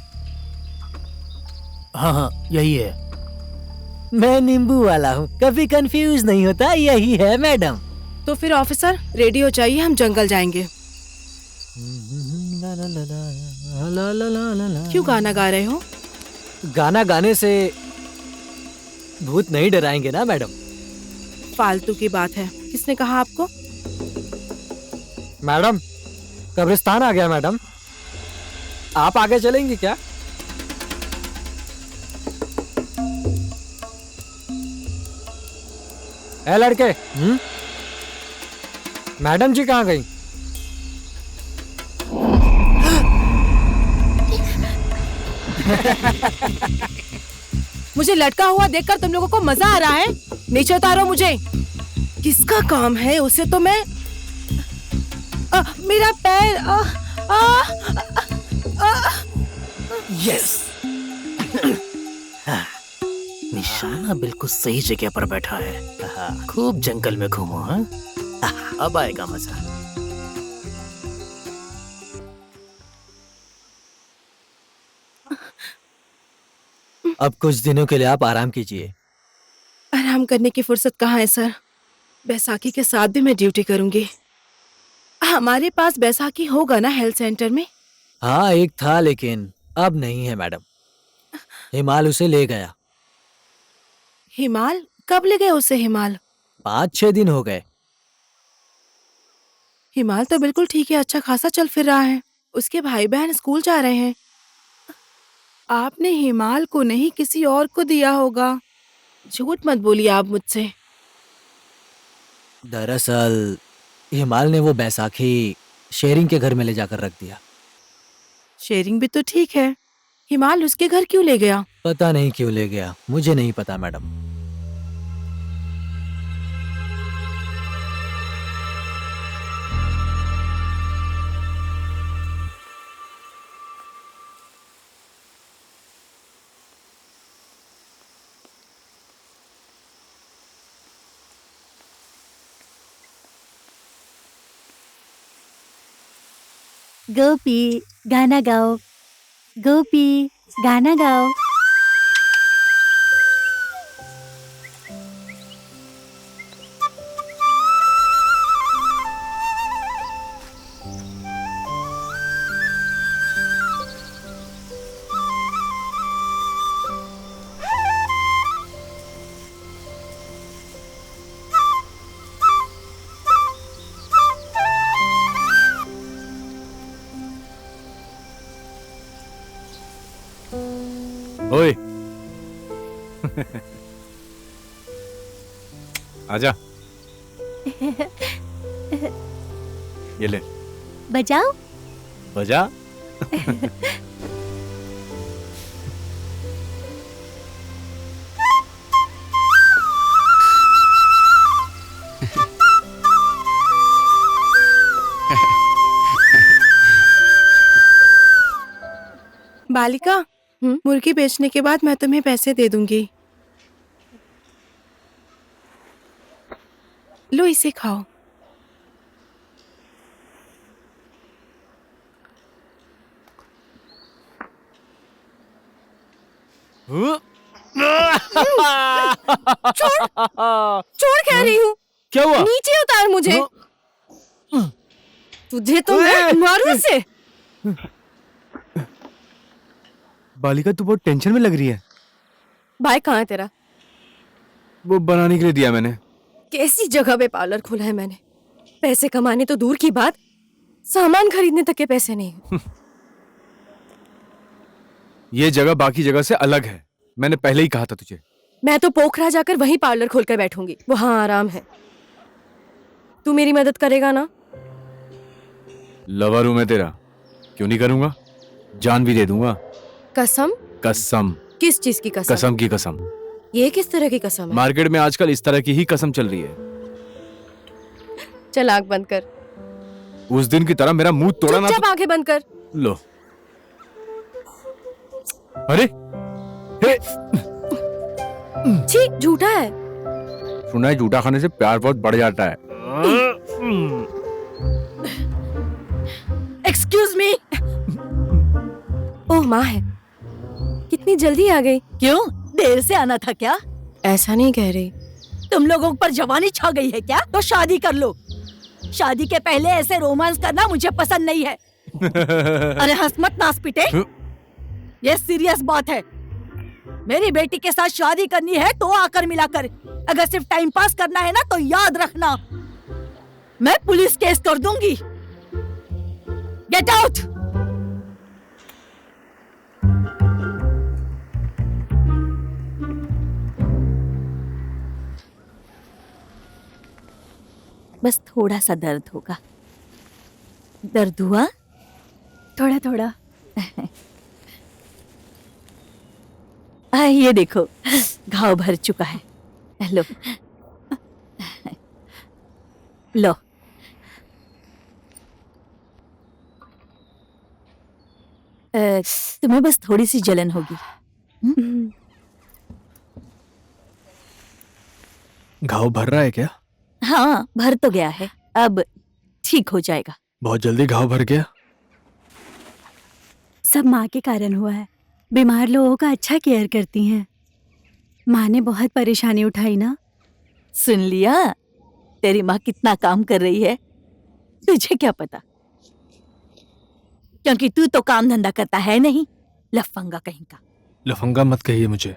हाँ हाँ यही है। मैं नींबू वाला हूँ, कभी कंफ्यूज नहीं होता, यही है मैडम। तो फिर ऑफिसर रेडी हो जाइए, हम जंगल जाएंगे। ला ला ला ला ला। क्यों गाना गा रहे हो? गाना गाने से भूत नहीं डराएंगे ना मैडम? फालतू की बात है। किसने कहा आपको? मैडम कब्रिस्तान आ गया मैडम, आप आगे चलेंगी क्या? ए लड़के, मैडम जी कहाँ गई? मुझे लटका हुआ देखकर तुम लोगों को मजा आ रहा है? नीचे उतारो मुझे। किसका काम है उसे तो मैं मेरा पैर यस। निशाना बिल्कुल सही जगह पर बैठा है। खूब जंगल में घूमो। हाँ, अब आएगा मजा। अब कुछ दिनों के लिए आप आराम कीजिए। आराम करने की फुर्सत कहाँ है सर? बैसाखी के साथ भी मैं ड्यूटी करूंगी। हमारे पास बैसाखी होगा ना हेल्थ सेंटर में? हाँ एक था, लेकिन अब नहीं है मैडम। हिमाल उसे ले गया। हिमाल? कब ले गए उसे हिमाल? 5-6 दिन हो गए। हिमाल तो बिल्कुल ठीक है, अच्छा खासा चल फिर रहा है। उसके भाई बहन स्कूल जा रहे हैं। आपने हिमाल को नहीं किसी और को दिया होगा। झूठ मत बोलिए आप मुझसे। दरअसल हिमाल ने वो बैसाखी शेरिंग के घर में ले जाकर रख दिया। शेयरिंग भी तो ठीक है, हिमाल उसके घर क्यों ले गया? पता नहीं क्यों ले गया, मुझे नहीं पता मैडम। गोपी गाना गाओ, गोपी गाना गाओ। ओए आजा, ये ले बजाओ। बजा। बालिका, मुर्गी बेचने के बाद मैं तुम्हें पैसे दे दूंगी। लो इसे खाओ। छोड़ कह रही हूँ। क्या हुआ? नीचे उतार मुझे। तुझे तो मैं मारूं से। बालिका तू बहुत टेंशन में लग रही है। भाई कहाँ है तेरा? वो बनाने के लिए दिया मैंने। कैसी जगह पे पार्लर खोला है मैंने। पैसे कमाने तो दूर की बात, सामान खरीदने तक के पैसे नहीं। ये जगह बाकी जगह से अलग है, मैंने पहले ही कहा था तुझे। मैं तो पोखरा जाकर वहीं पार्लर खोलकर बैठूंगी, वहां आराम है। तू मेरी मदद करेगा ना? लवर हूं मैं तेरा, क्यों नहीं करूंगा? जान भी दे दूंगा। कसम? कसम। किस चीज की कसम? कसम की कसम। ये किस तरह की कसम है? मार्केट में आजकल इस तरह की ही कसम चल रही है। चल आंख बंद कर। उस दिन की तरह मेरा मुंह तोड़ा ना। चुपचाप आंखें बंद कर। लो। अरे हे। छी, झूठा है। सुना है झूठा खाने से प्यार बहुत बढ़ जाता है। Excuse me. ओह माँ है, कितनी जल्दी आ गई। क्यों, देर से आना था क्या? ऐसा नहीं कह रही। तुम लोगों पर जवानी छा गई है क्या? तो शादी कर लो। शादी के पहले ऐसे रोमांस करना मुझे पसंद नहीं है। अरे हंस मत नास पिटे, ये सीरियस बात है। मेरी बेटी के साथ शादी करनी है तो आकर मिला कर, अगर सिर्फ टाइम पास करना है ना तो याद रखना मैं पुलिस केस कर दूंगी। Get out. बस थोड़ा सा दर्द होगा। दर्द हुआ? थोड़ा थोड़ा। ये देखो घाव भर चुका है। लो लो। तुम्हें बस थोड़ी सी जलन होगी। घाव भर रहा है क्या? हाँ भर तो गया है, अब ठीक हो जाएगा। बहुत जल्दी घाव भर गया। सब माँ के कारण हुआ है। बीमार लोगों का अच्छा केयर करती हैं। माँ ने बहुत परेशानी उठाई ना। सुन लिया, तेरी माँ कितना काम कर रही है, तुझे क्या पता, क्योंकि तू तो काम धंधा करता है नहीं, लफंगा कहीं का। लफंगा मत कहिए मुझे।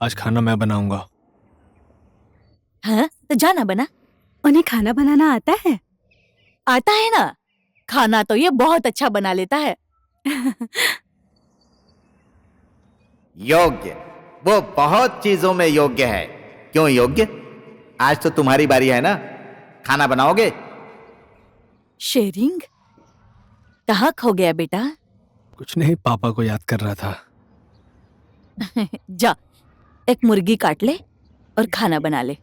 आज खाना मैं बनाऊंगा। हाँ तो जाना बना। उन्हें खाना बनाना आता है? आता है ना, खाना तो ये बहुत अच्छा बना लेता है। योग्य, वो बहुत चीजों में योग्य है। क्यों योग्य? आज तो तुम्हारी बारी है ना, खाना बनाओगे? शेरिंग, कहाँ खो गया बेटा? कुछ नहीं, पापा को याद कर रहा था। जा एक मुर्गी काट ले और खाना बना ले।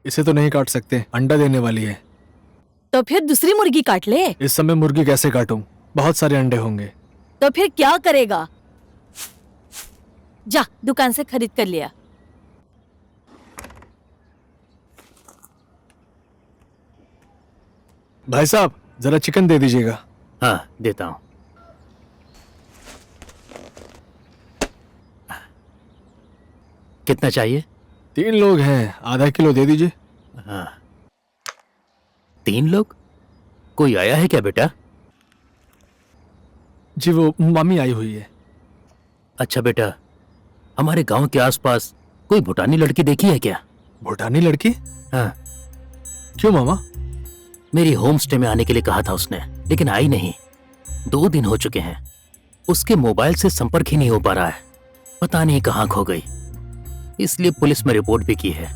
इसे तो नहीं काट सकते, अंडा देने वाली है। तो फिर दूसरी मुर्गी काट ले। इस समय मुर्गी कैसे काटूं? बहुत सारे अंडे होंगे। तो फिर क्या करेगा? जा दुकान से खरीद कर लिया। भाई साहब जरा चिकन दे दीजिएगा। हाँ देता हूँ। कितना चाहिए? 3 लोग हैं, आधा किलो दे दीजिए। हाँ 3 लोग? कोई आया है क्या बेटा? जी वो मामी आई हुई है। अच्छा बेटा, हमारे गांव के आसपास कोई भूटानी लड़की देखी है क्या? भूटानी लड़की? हाँ। क्यों मामा? मेरी होम स्टे में आने के लिए कहा था उसने, लेकिन आई नहीं। 2 दिन हो चुके हैं, उसके मोबाइल से संपर्क ही नहीं हो पा रहा है। पता नहीं कहाँ खो गई, इसलिए पुलिस में रिपोर्ट भी की है।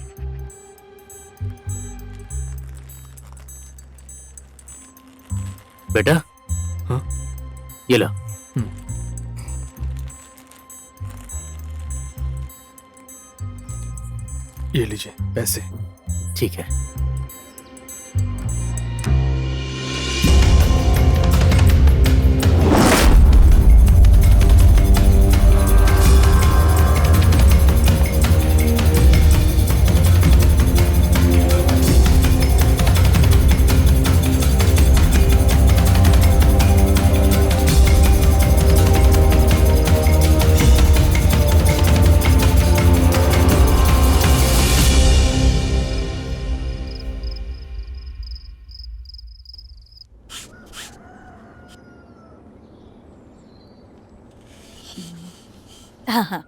बेटा हाँ? ये लो। ये लीजिए पैसे। ठीक है। हाँ हाँ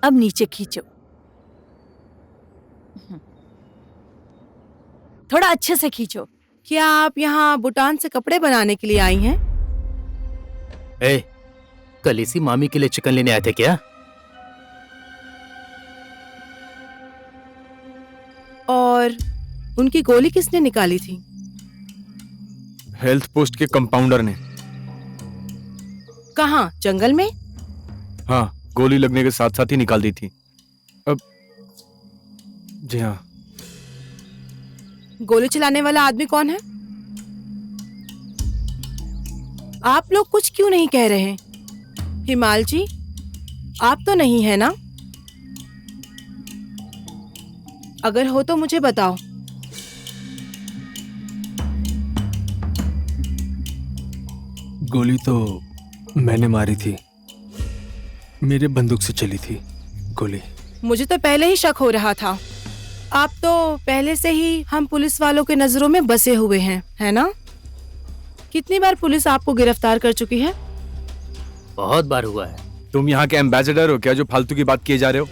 अब नीचे खींचो, थोड़ा अच्छे से खींचो। क्या आप यहाँ भूटान से कपड़े बनाने के लिए आई हैं? ए, कल इसी मामी के लिए चिकन लेने आए थे क्या? और उनकी गोली किसने निकाली थी? हेल्थ पोस्ट के कंपाउंडर ने। कहाँ, जंगल में? हाँ, गोली लगने के साथ साथ ही निकाल दी थी। अब जी हाँ। गोली चलाने वाला आदमी कौन है? आप लोग कुछ क्यों नहीं कह रहे? हिमाल जी, आप तो नहीं है ना? अगर हो तो मुझे बताओ। गोली तो मैंने मारी थी, मेरे बंदूक से चली थी गोली। मुझे तो पहले ही शक हो रहा था। आप तो पहले से ही हम पुलिस वालों के नजरों में बसे हुए हैं, है ना? कितनी बार पुलिस आपको गिरफ्तार कर चुकी है? बहुत बार हुआ है। तुम यहाँ के एम्बेसडर हो क्या जो फालतू की बात किए जा रहे हो?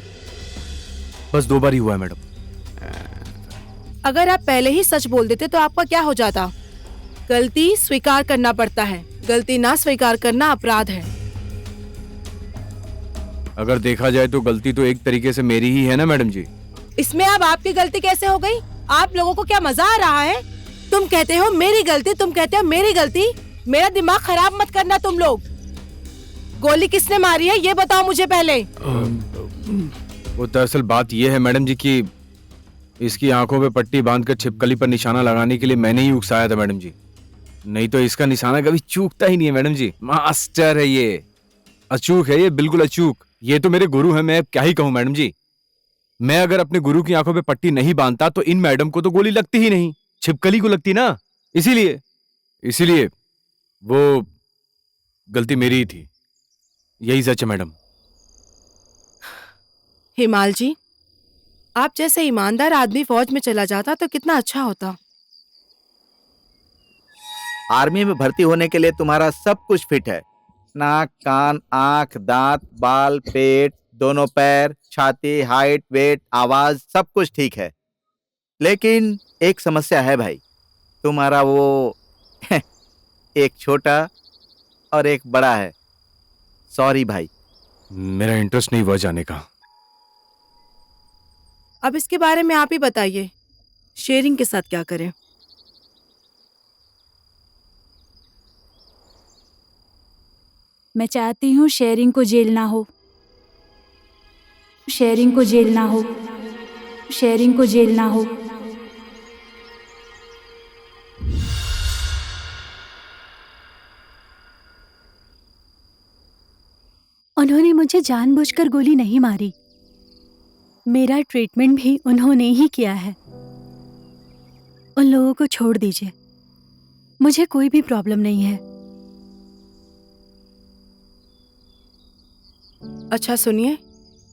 बस 2 बार ही हुआ है मैडम। अगर आप पहले ही सच बोल देते तो आपका क्या हो जाता? गलती स्वीकार करना पड़ता है, गलती ना स्वीकार करना अपराध है। अगर देखा जाए तो गलती तो एक तरीके से मेरी ही है ना मैडम जी। इसमें अब आपकी गलती कैसे हो गई? आप लोगों को क्या मजा आ रहा है? तुम कहते हो मेरी गलती, तुम कहते हो मेरी गलती। मेरा दिमाग खराब मत करना तुम लोग। गोली किसने मारी है ये बताओ मुझे पहले। वो दरअसल बात ये है मैडम जी कि इसकी आंखों पे पट्टी बांधकर छिपकली पर निशाना लगाने के लिए मैंने ही उकसाया था मैडम जी। नहीं तो इसका निशाना कभी चूकता ही नहीं है मैडम जी। मास्टर है ये, अचूक है ये, बिल्कुल अचूक। ये तो मेरे गुरु है, मैं अब क्या ही कहूँ मैडम जी। मैं अगर अपने गुरु की आंखों पे पट्टी नहीं बांधता तो इन मैडम को तो गोली लगती ही नहीं, छिपकली को लगती ना। इसीलिए वो गलती मेरी ही थी। यही सच है मैडम। हिमाल जी, आप जैसे ईमानदार आदमी फौज में चला जाता तो कितना अच्छा होता। आर्मी में भर्ती होने के लिए तुम्हारा सब कुछ फिट है। नाक, कान, आंख, दांत, बाल, पेट, दोनों पैर, छाती, हाइट, वेट, आवाज, सब कुछ ठीक है। लेकिन एक समस्या है भाई, तुम्हारा वो एक छोटा और एक बड़ा है। सॉरी भाई। मेरा इंटरेस्ट नहीं हुआ जाने का। अब इसके बारे में आप ही बताइए, शेरिंग के साथ क्या करें? मैं चाहती हूँ शेरिंग को जेल ना हो, शेरिंग को जेल ना हो, शेरिंग को जेल ना हो। उन्होंने मुझे जानबूझकर गोली नहीं मारी। मेरा ट्रीटमेंट भी उन्होंने ही किया है। उन लोगों को छोड़ दीजिए, मुझे कोई भी प्रॉब्लम नहीं है। अच्छा सुनिए,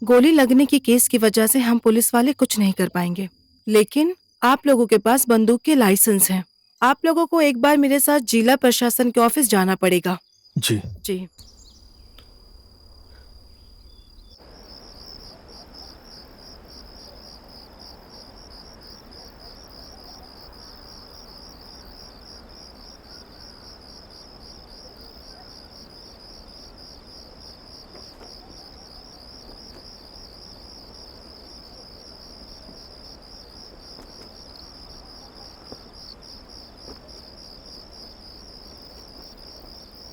गोली लगने की केस की वजह से हम पुलिस वाले कुछ नहीं कर पाएंगे, लेकिन आप लोगों के पास बंदूक के लाइसेंस हैं। आप लोगों को एक बार मेरे साथ जिला प्रशासन के ऑफिस जाना पड़ेगा। जी जी।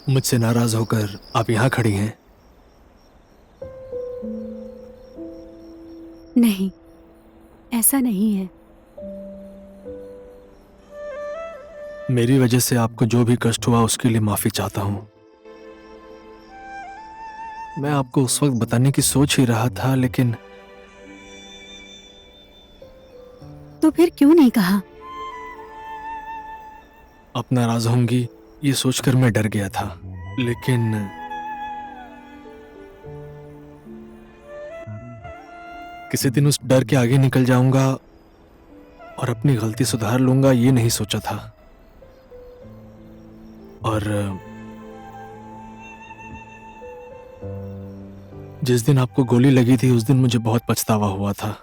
मुझसे नाराज होकर आप यहाँ खड़ी हैं? नहीं, ऐसा नहीं है। मेरी वजह से आपको जो भी कष्ट हुआ उसके लिए माफी चाहता हूं। मैं आपको उस वक्त बताने की सोच ही रहा था, लेकिन तो फिर क्यों नहीं कहा? आप नाराज होंगी ये सोचकर मैं डर गया था, लेकिन किसी दिन उस डर के आगे निकल जाऊंगा और अपनी गलती सुधार लूंगा, ये नहीं सोचा था। और जिस दिन आपको गोली लगी थी उस दिन मुझे बहुत पछतावा हुआ था।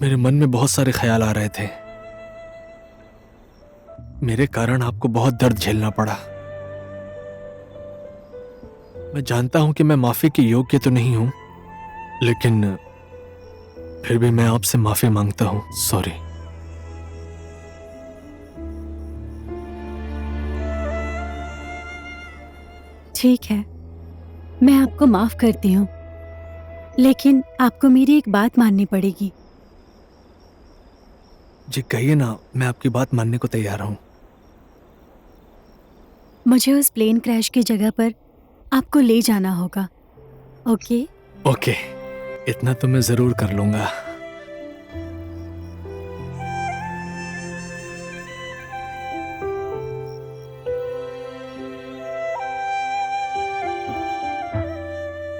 मेरे मन में बहुत सारे ख्याल आ रहे थे। मेरे कारण आपको बहुत दर्द झेलना पड़ा। मैं जानता हूं कि मैं माफी के योग्य तो नहीं हूं, लेकिन फिर भी मैं आपसे माफी मांगता हूं। सॉरी। ठीक है, मैं आपको माफ करती हूँ, लेकिन आपको मेरी एक बात माननी पड़ेगी। जी कहिए ना, मैं आपकी बात मानने को तैयार हूं। मुझे उस प्लेन क्रैश की जगह पर आपको ले जाना होगा। ओके? ओके, इतना तो मैं जरूर कर लूंगा।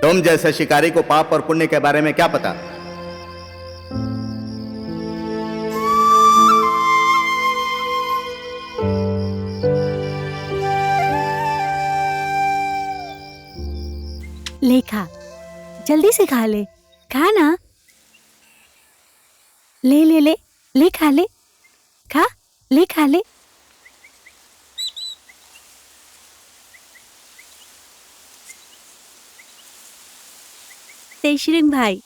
तुम जैसे शिकारी को पाप और पुण्य के बारे में क्या पता। ले खा, जल्दी से खा ले, खा ना। ले ले ले ले, खा ले, खा ले, खा ले। तेशरिंग भाई,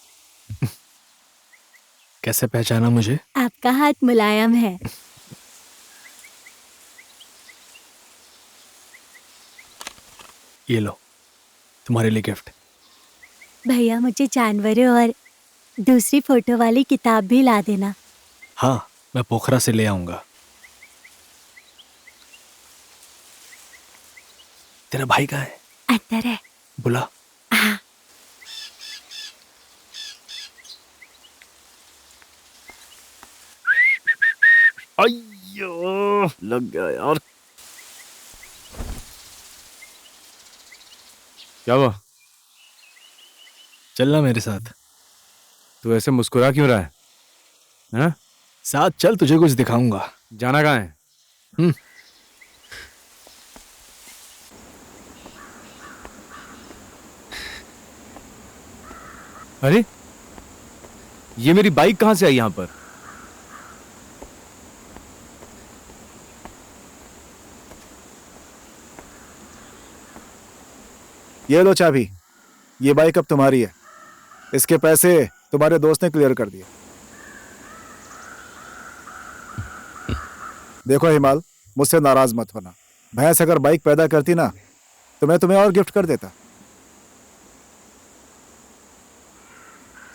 कैसे पहचाना मुझे? आपका हाथ मुलायम है। ये लो, तुम्हारे लिए गिफ्ट। भैया मुझे जानवरों और दूसरी फोटो वाली किताब भी ला देना। हाँ, मैं पोखरा से ले आऊंगा। तेरा भाई कहाँ है? अंदर है। बुला। हाँ। अय्यो, लग गया यार। क्या हुआ? चलना मेरे साथ। तू ऐसे मुस्कुरा क्यों रहा है? हाँ? साथ चल, तुझे कुछ दिखाऊंगा। जाना कहाँ है? अरे, ये मेरी बाइक कहाँ से आई यहाँ पर? ये लो चाबी, ये बाइक अब तुम्हारी है। इसके पैसे तुम्हारे दोस्त ने क्लियर कर दिए। देखो हिमाल, मुझसे नाराज मत होना। भैंस अगर बाइक पैदा करती ना तो मैं तुम्हें और गिफ्ट कर देता।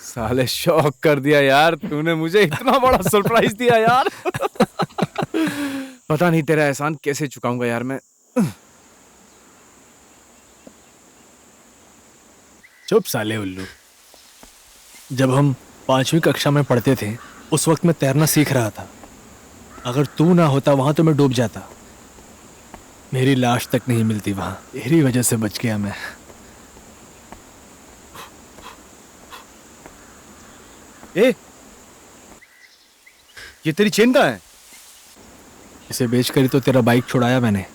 साले शॉक कर दिया यार, तूने मुझे इतना बड़ा सरप्राइज दिया यार। पता नहीं तेरा एहसान कैसे चुकाऊंगा यार मैं। चुप साले उल्लू। जब हम 5वीं कक्षा में पढ़ते थे, उस वक्त मैं तैरना सीख रहा था। अगर तू ना होता वहां तो मैं डूब जाता। मेरी लाश तक नहीं मिलती वहां। तेरी वजह से बच गया मैं। ए, ये तेरी चेन कहाँ है? इसे बेचकर ही तो तेरा बाइक छुड़ाया मैंने।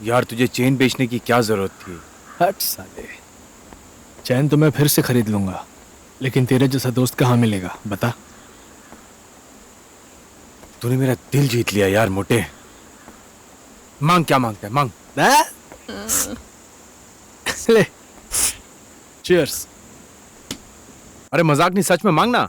यार तुझे चेन बेचने की क्या जरूरत थी? हट साले, चैन तो मैं फिर से खरीद लूंगा, लेकिन तेरे जैसा दोस्त कहाँ मिलेगा बता। तूने मेरा दिल जीत लिया यार मोटे। मांग, क्या मांगता है? मांग। ले, चीयर्स। अरे मजाक नहीं, सच में मांगना।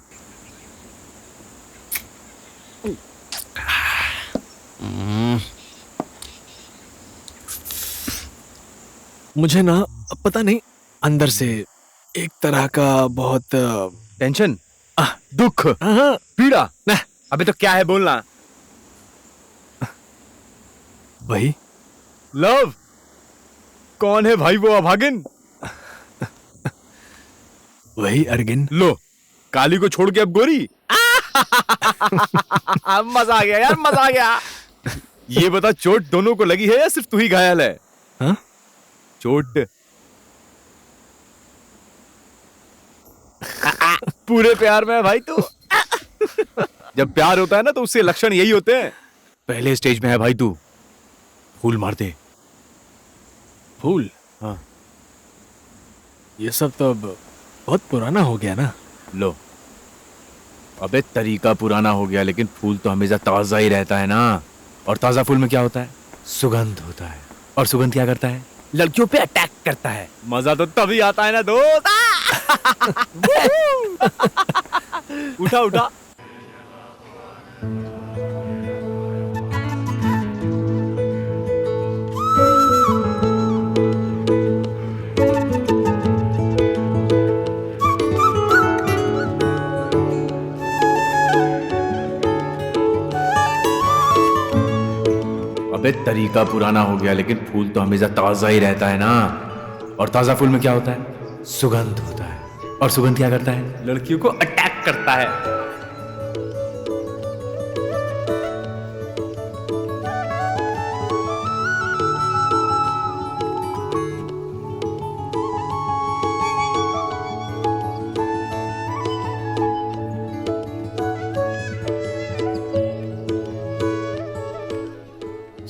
मुझे ना पता नहीं, अंदर से एक तरह का बहुत टेंशन, दुख, पीड़ा। अबे तो क्या है बोलना। वही लव। कौन है भाई वो अभागिन? वही अर्गिन। लो, काली को छोड़ के अब गोरी। मजा आ गया यार, मजा आ गया। ये बता, चोट दोनों को लगी है या सिर्फ तू ही घायल है? हाँ? चोट पूरे प्यार में है भाई तू। जब प्यार होता है ना तो उसके लक्षण यही होते हैं। पहले स्टेज में है भाई तू। फूल मार दे। फूल? हाँ। ये सब तो अब बहुत पुराना हो गया ना। लो, अबे तरीका पुराना हो गया, लेकिन फूल तो हमेशा ताजा ही रहता है ना। और ताजा फूल में क्या होता है? सुगंध होता है। और सुगंध क्या करता है? लड़कियों पे अटैक करता है। मजा तो तभी आता है ना दोस्त। उठा उठा। अबे तरीका पुराना हो गया, लेकिन फूल तो हमेशा ताजा ही रहता है ना। और ताजा फूल में क्या होता है? सुगंध होता है। और सुगंध क्या करता है? लड़कियों को अटैक करता है।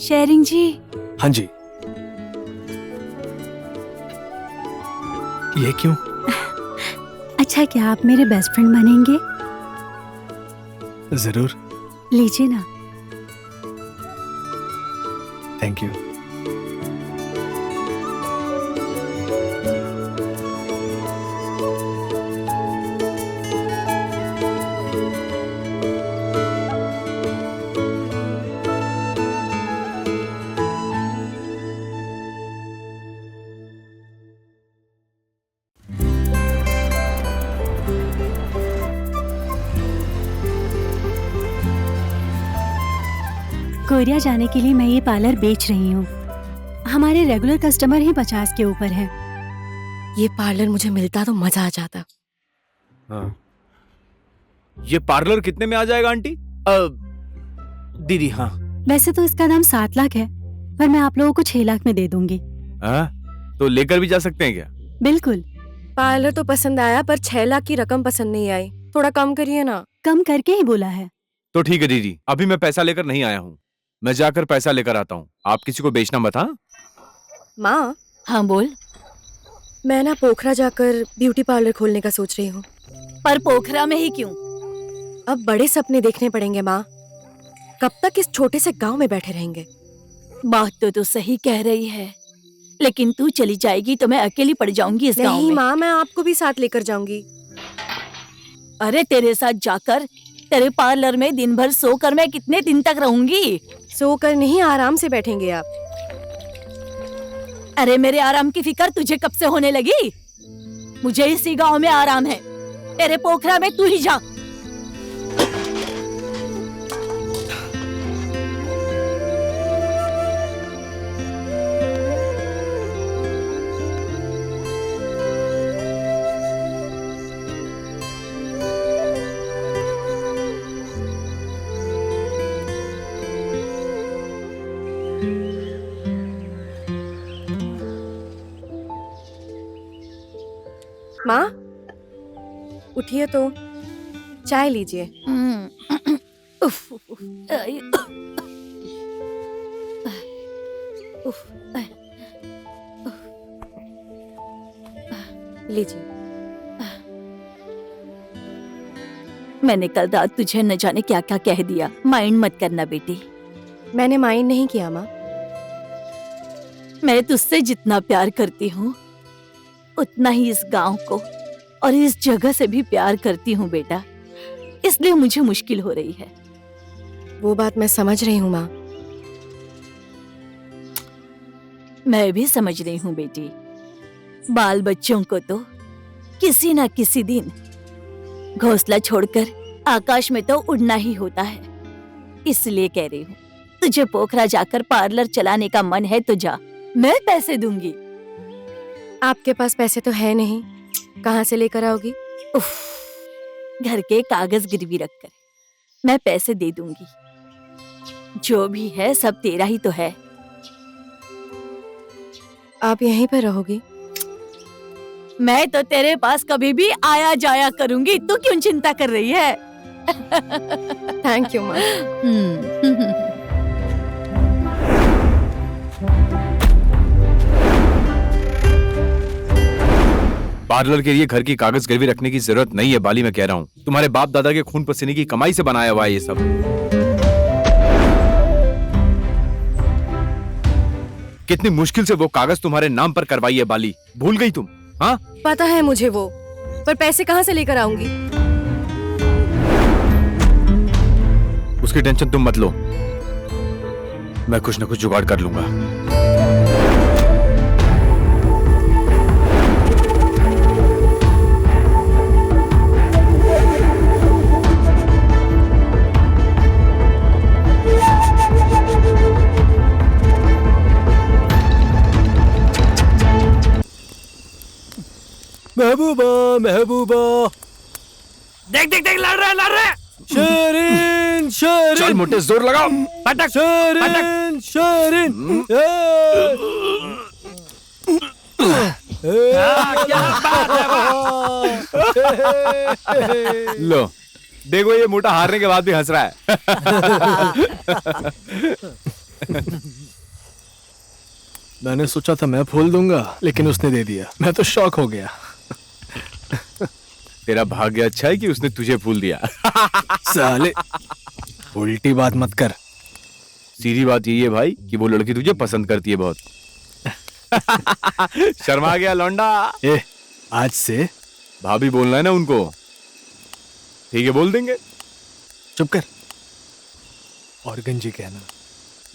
शेरिंग जी। हाँ जी। ये क्यों? अच्छा, क्या आप मेरे बेस्ट फ्रेंड बनेंगे? जरूर। लीजिए ना। Thank you. कोरिया जाने के लिए मैं ये पार्लर बेच रही हूँ। हमारे रेगुलर कस्टमर ही 50 के ऊपर है। ये पार्लर मुझे मिलता तो मजा आ जाता। हाँ। ये पार्लर कितने में आ जाएगा आंटी? दीदी हाँ। वैसे तो इसका दाम 7 लाख है, पर मैं आप लोगों को 6 लाख में दे दूंगी। तो लेकर भी जा सकते हैं क्या? बिल्कुल। पार्लर तो पसंद आया, पर 6 लाख की रकम पसंद नहीं आई। थोड़ा कम करिए ना। कम करके ही बोला है। तो ठीक है दीदी, अभी मैं पैसा लेकर नहीं आया हूँ, मैं जाकर पैसा लेकर आता हूँ। आप किसी को बेचना मत। हाँ माँ, हाँ बोल। मैं ना पोखरा जाकर ब्यूटी पार्लर खोलने का सोच रही हूँ। पर पोखरा में ही क्यों? अब बड़े सपने देखने पड़ेंगे माँ। कब तक इस छोटे से गांव में बैठे रहेंगे? बात तो तू सही कह रही है, लेकिन तू चली जाएगी तो मैं अकेली पड़ जाऊंगी इस गांव नहीं में। माँ, मैं आपको भी साथ लेकर जाऊंगी। अरे तेरे साथ जाकर तेरे पार्लर में दिन भर सोकर मैं कितने दिन तक रहूंगी? सोकर नहीं, आराम से बैठेंगे आप। अरे मेरे आराम की फिक्र तुझे कब से होने लगी? मुझे इसी गांव में आराम है, तेरे पोखरा में तू ही जा। माँ, उठिए तो चाय लीजिए। उफ, उफ, आई, उफ, लीजिए। मैंने कल रात तुझे न जाने क्या क्या कह दिया। माइंड मत करना बेटी। मैंने माइंड नहीं किया माँ। मैं तुझसे जितना प्यार करती हूँ उतना ही इस गांव को और इस जगह से भी प्यार करती हूँ बेटा, इसलिए मुझे मुश्किल हो रही है। वो बात मैं समझ रही हूँ माँ। मैं भी समझ रही हूँ बेटी। बाल बच्चों को तो किसी ना किसी दिन घोंसला छोड़कर आकाश में तो उड़ना ही होता है। इसलिए कह रही हूँ, तुझे पोखरा जाकर पार्लर चलाने का मन है तो जा, मैं पैसे दूंगी। आपके पास पैसे तो है नहीं, कहाँ से लेकर आओगी? उफ, घर के कागज गिरवी रखकर मैं पैसे दे दूंगी। जो भी है सब तेरा ही तो है। आप यहीं पर रहोगी? मैं तो तेरे पास कभी भी आया जाया करूंगी, तू क्यों चिंता कर रही है? थैंक यू माँ। पार्लर के लिए घर की कागज गिरवी रखने की जरूरत नहीं है बाली, मैं कह रहा हूँ। तुम्हारे बाप दादा के खून पसीने की कमाई से बनाया हुआ है ये सब। कितनी मुश्किल से वो कागज तुम्हारे नाम पर करवाई है बाली, भूल गई तुम? हाँ पता है मुझे वो, पर पैसे कहाँ से लेकर आऊंगी? उसकी टेंशन तुम मत लो, मैं कुछ न कुछ जुगाड़ कर लूंगा। महबूबा महबूबा, देख देख देख, लड़ रहा है। शेरिन शेरिन, चल मोटे जोर लगाओ, पटक शेरिन शेरिन। क्या बात है? लो देखो, ये मोटा हारने के बाद भी हंस रहा है। मैंने सोचा था मैं फूल दूंगा, लेकिन उसने दे दिया। मैं तो शॉक हो गया। तेरा भाग्य अच्छा है कि उसने तुझे फूल दिया। साले, उल्टी बात मत कर। सीधी बात यही है भाई कि वो लड़की तुझे पसंद करती है बहुत। शर्मा गया लौंडा। आज से भाभी बोलना है ना उनको। ठीक है, बोल देंगे। चुप कर। और गंजी कहना।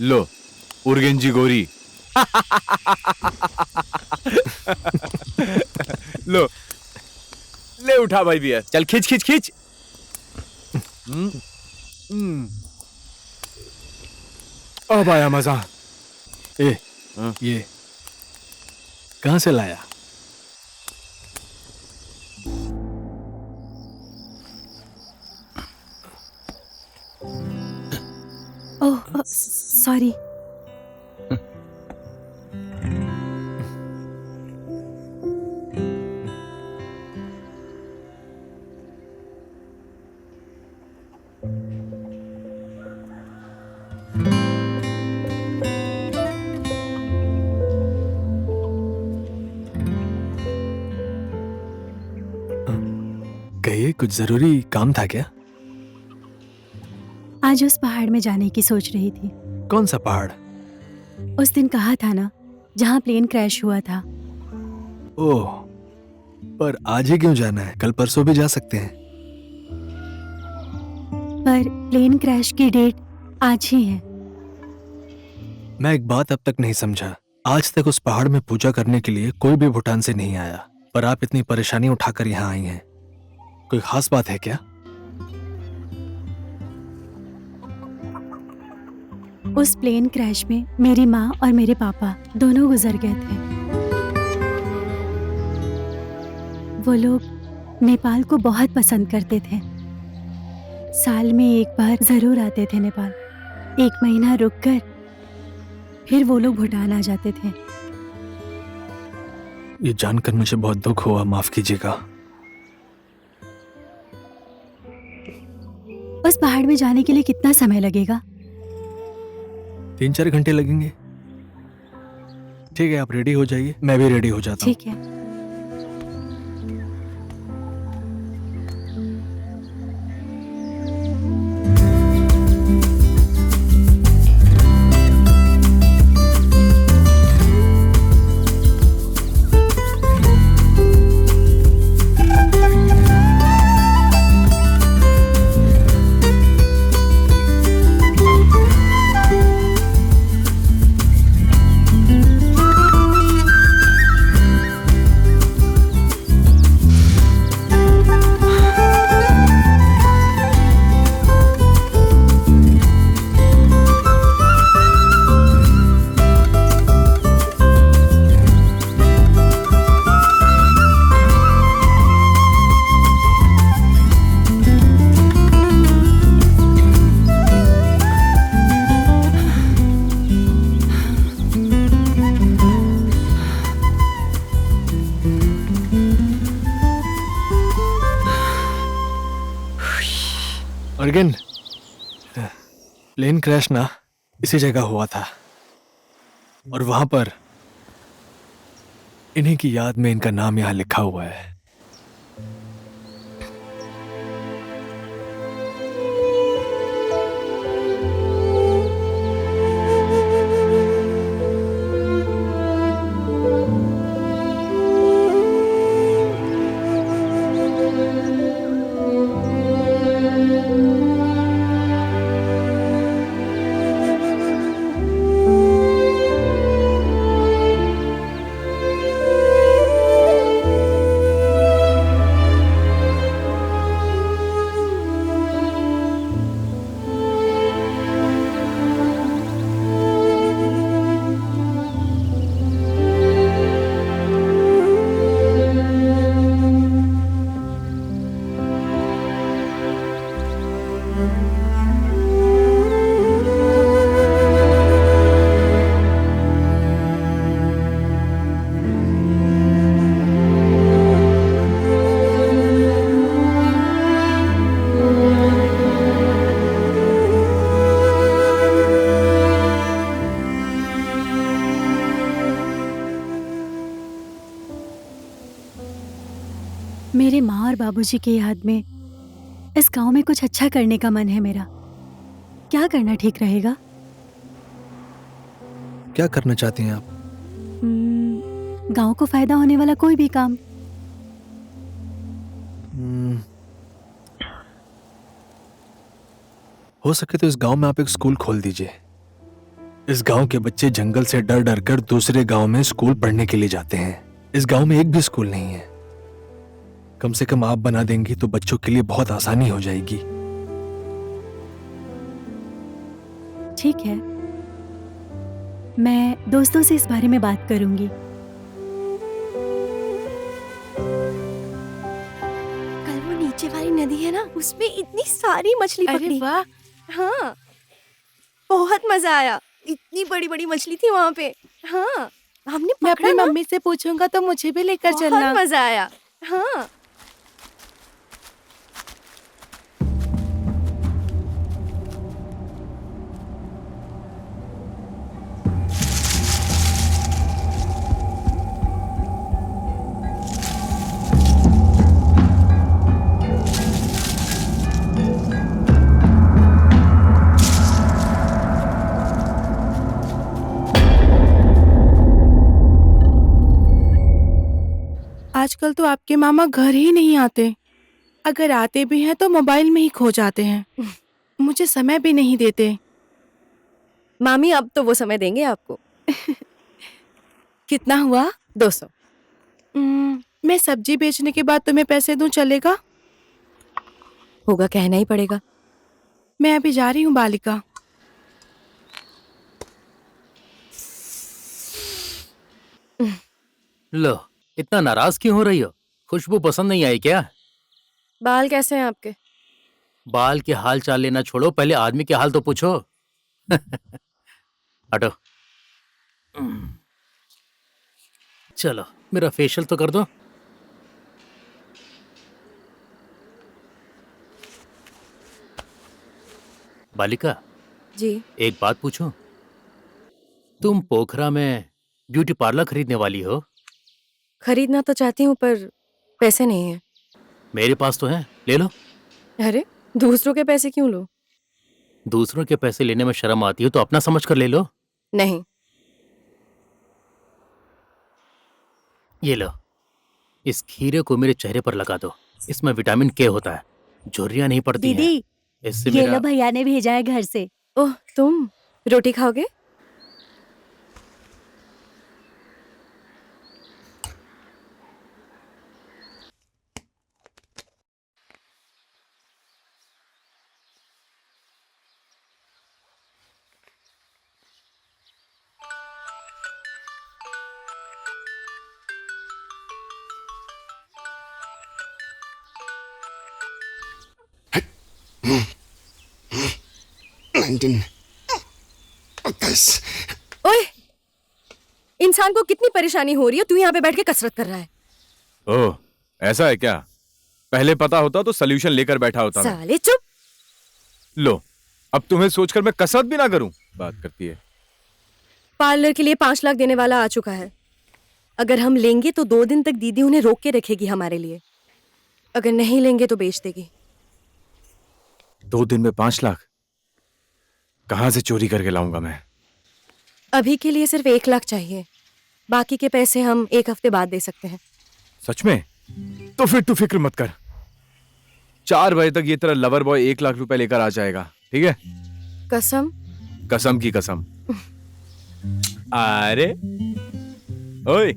लो, उर्गेंजी गोरी। लो, ले उठा भाई बियर। चल खींच खींच खींच। अब आया मजा। ये कहां से लाया? Oh sorry. कहिए, कुछ जरूरी काम था क्या? आज उस पहाड़ में जाने की सोच रही थी। कौन सा पहाड़? उस दिन कहा था ना, जहाँ प्लेन क्रैश हुआ था। ओह, पर आज ही क्यों जाना है? कल परसों भी जा सकते हैं। पर प्लेन क्रैश की डेट आज ही है। मैं एक बात अब तक नहीं समझा। आज तक उस पहाड़ में पूजा करने के लिए कोई भी भूटान से नहीं आया, पर आप इतनी परेशानी उठाकर यहाँ आई हैं। कोई खास बात है क्या? उस प्लेन क्रैश में मेरी माँ और मेरे पापा दोनों गुजर गए थे। वो लोग नेपाल को बहुत पसंद करते थे। साल में एक बार जरूर आते थे नेपाल। 1 महीना रुककर फिर वो लोग भूटान आ जाते थे। ये जानकर मुझे बहुत दुख हुआ, माफ कीजिएगा। उस पहाड़ में जाने के लिए कितना समय लगेगा? 3-4 घंटे लगेंगे। ठीक है, आप रेडी हो जाइए, मैं भी रेडी हो जाता हूँ। ठीक है। अर्गेन, प्लेन क्रैश ना इसी जगह हुआ था, और वहां पर इन्हीं की याद में इनका नाम यहाँ लिखा हुआ है। मेरे माँ और बाबूजी की याद में इस गांव में कुछ अच्छा करने का मन है मेरा। क्या करना ठीक रहेगा? क्या करना चाहती हैं आप? गांव को फायदा होने वाला कोई भी काम। हो सके तो इस गांव में आप एक स्कूल खोल दीजिए। इस गांव के बच्चे जंगल से डर डर कर दूसरे गांव में स्कूल पढ़ने के लिए जाते हैं। इस गांव में एक भी स्कूल नहीं है। कम से कम आप बना देंगी तो बच्चों के लिए बहुत आसानी हो जाएगी। ठीक है, मैं दोस्तों से इस बारे में बात करूंगी। कल वो नीचे वाली नदी है ना, उसमें इतनी सारी मछली अरे पकड़ी। वाह, हाँ, बहुत मजा आया। इतनी बड़ी बड़ी मछली थी वहाँ पे। हाँ, हमने मैं पकड़ा अपनी ना, मम्मी से पूछूंगा तो मुझे भी लेकर बहुत चलना। मजा आया। हाँ, आजकल तो आपके मामा घर ही नहीं आते। अगर आते भी हैं तो मोबाइल में ही खो जाते हैं। मुझे समय भी नहीं देते। मामी अब तो वो समय देंगे आपको। कितना हुआ? 200। मैं सब्जी बेचने के बाद तुम्हें पैसे दूं, चलेगा? होगा, कहना ही पड़ेगा। मैं अभी जा रही हूँ बालिका। लो, इतना नाराज क्यों हो रही हो? खुशबू पसंद नहीं आई क्या? बाल कैसे हैं आपके? बाल के हाल चाल लेना छोड़ो, पहले आदमी के हाल तो पूछो। हटो। चलो, मेरा फेशियल तो कर दो। बालिका, जी, एक बात पूछूं? तुम पोखरा में ब्यूटी पार्लर खरीदने वाली हो? खरीदना तो चाहती हूँ पर पैसे नहीं है। मेरे पास तो है, ले लो। अरे, दूसरों के पैसे क्यों लो? दूसरों के पैसे लेने में शर्म आती हो तो अपना समझ कर ले लो। नहीं। ये लो, इस खीरे को मेरे चेहरे पर लगा दो। इसमें विटामिन के होता है, झुर्रियां नहीं पड़ती हैं। दीदी, इससे ये मेरा लो भैया ने भेजा है घर से। ओह, तुम रोटी खाओगे? ओए, इंसान को कितनी परेशानी हो रही है, तू यहाँ पे बैठ के कसरत कर रहा है। ओह, ऐसा है क्या? पहले पता होता तो सोल्यूशन लेकर बैठा होता मैं। साले चुप। लो, अब तुम्हें सोचकर मैं कसरत भी ना करूं, बात करती है। पार्लर के लिए 5 लाख देने वाला आ चुका है। अगर हम लेंगे तो 2 दिन तक दीदी उन्हें रोक के रखेगी हमारे लिए। अगर नहीं लेंगे तो बेच देगी। 2 दिन में 5 लाख कहां से चोरी करके लाऊंगा मैं? अभी के लिए सिर्फ 1 लाख चाहिए। बाकी के पैसे हम 1 हफ्ते बाद दे सकते हैं। सच में? तो फिर तू फिक्र मत कर। 4 बजे तक ये तेरा लवर बॉय 1 लाख रुपए लेकर आ जाएगा, ठीक है? कसम? कसम की कसम। अरे ओए।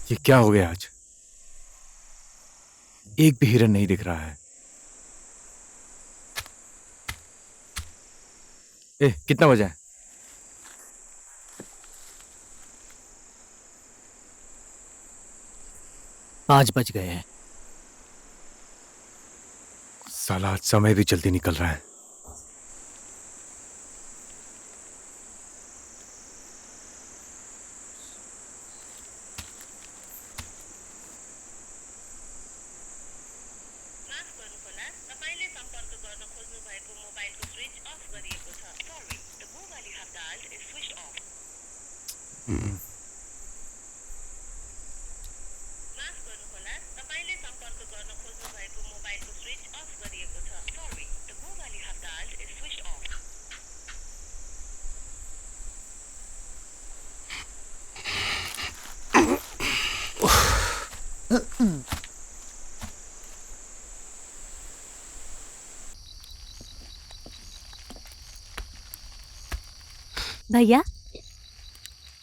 ये क्या हो गया आज? एक भी हिरन नहीं दिख रहा है। कितना बजा है? 5 बज गए हैं। साला आज समय भी जल्दी निकल रहा है। भैया,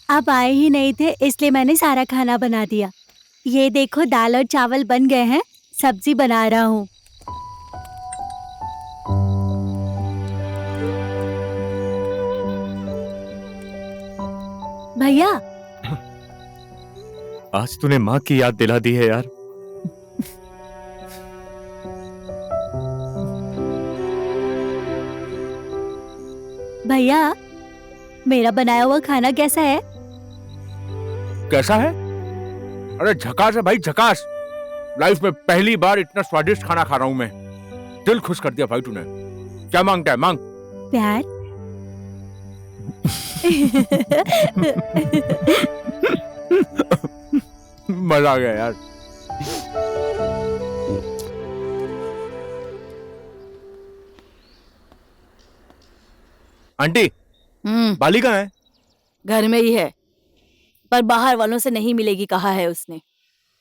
आप आए ही नहीं थे इसलिए मैंने सारा खाना बना दिया। ये देखो दाल और चावल बन गए हैं, सब्जी बना रहा हूँ। भैया, आज तूने माँ की याद दिला दी है यार। भैया, मेरा बनाया हुआ खाना कैसा है? कैसा है? अरे झकास है भाई, झकास। लाइफ में पहली बार इतना स्वादिष्ट खाना खा रहा हूं मैं। दिल खुश कर दिया भाई तूने। क्या मांगता है, मांग। प्यार। मजा आ गया यार। आंटी, बाली कहाँ है? घर में ही है, पर बाहर वालों से नहीं मिलेगी कहा है उसने।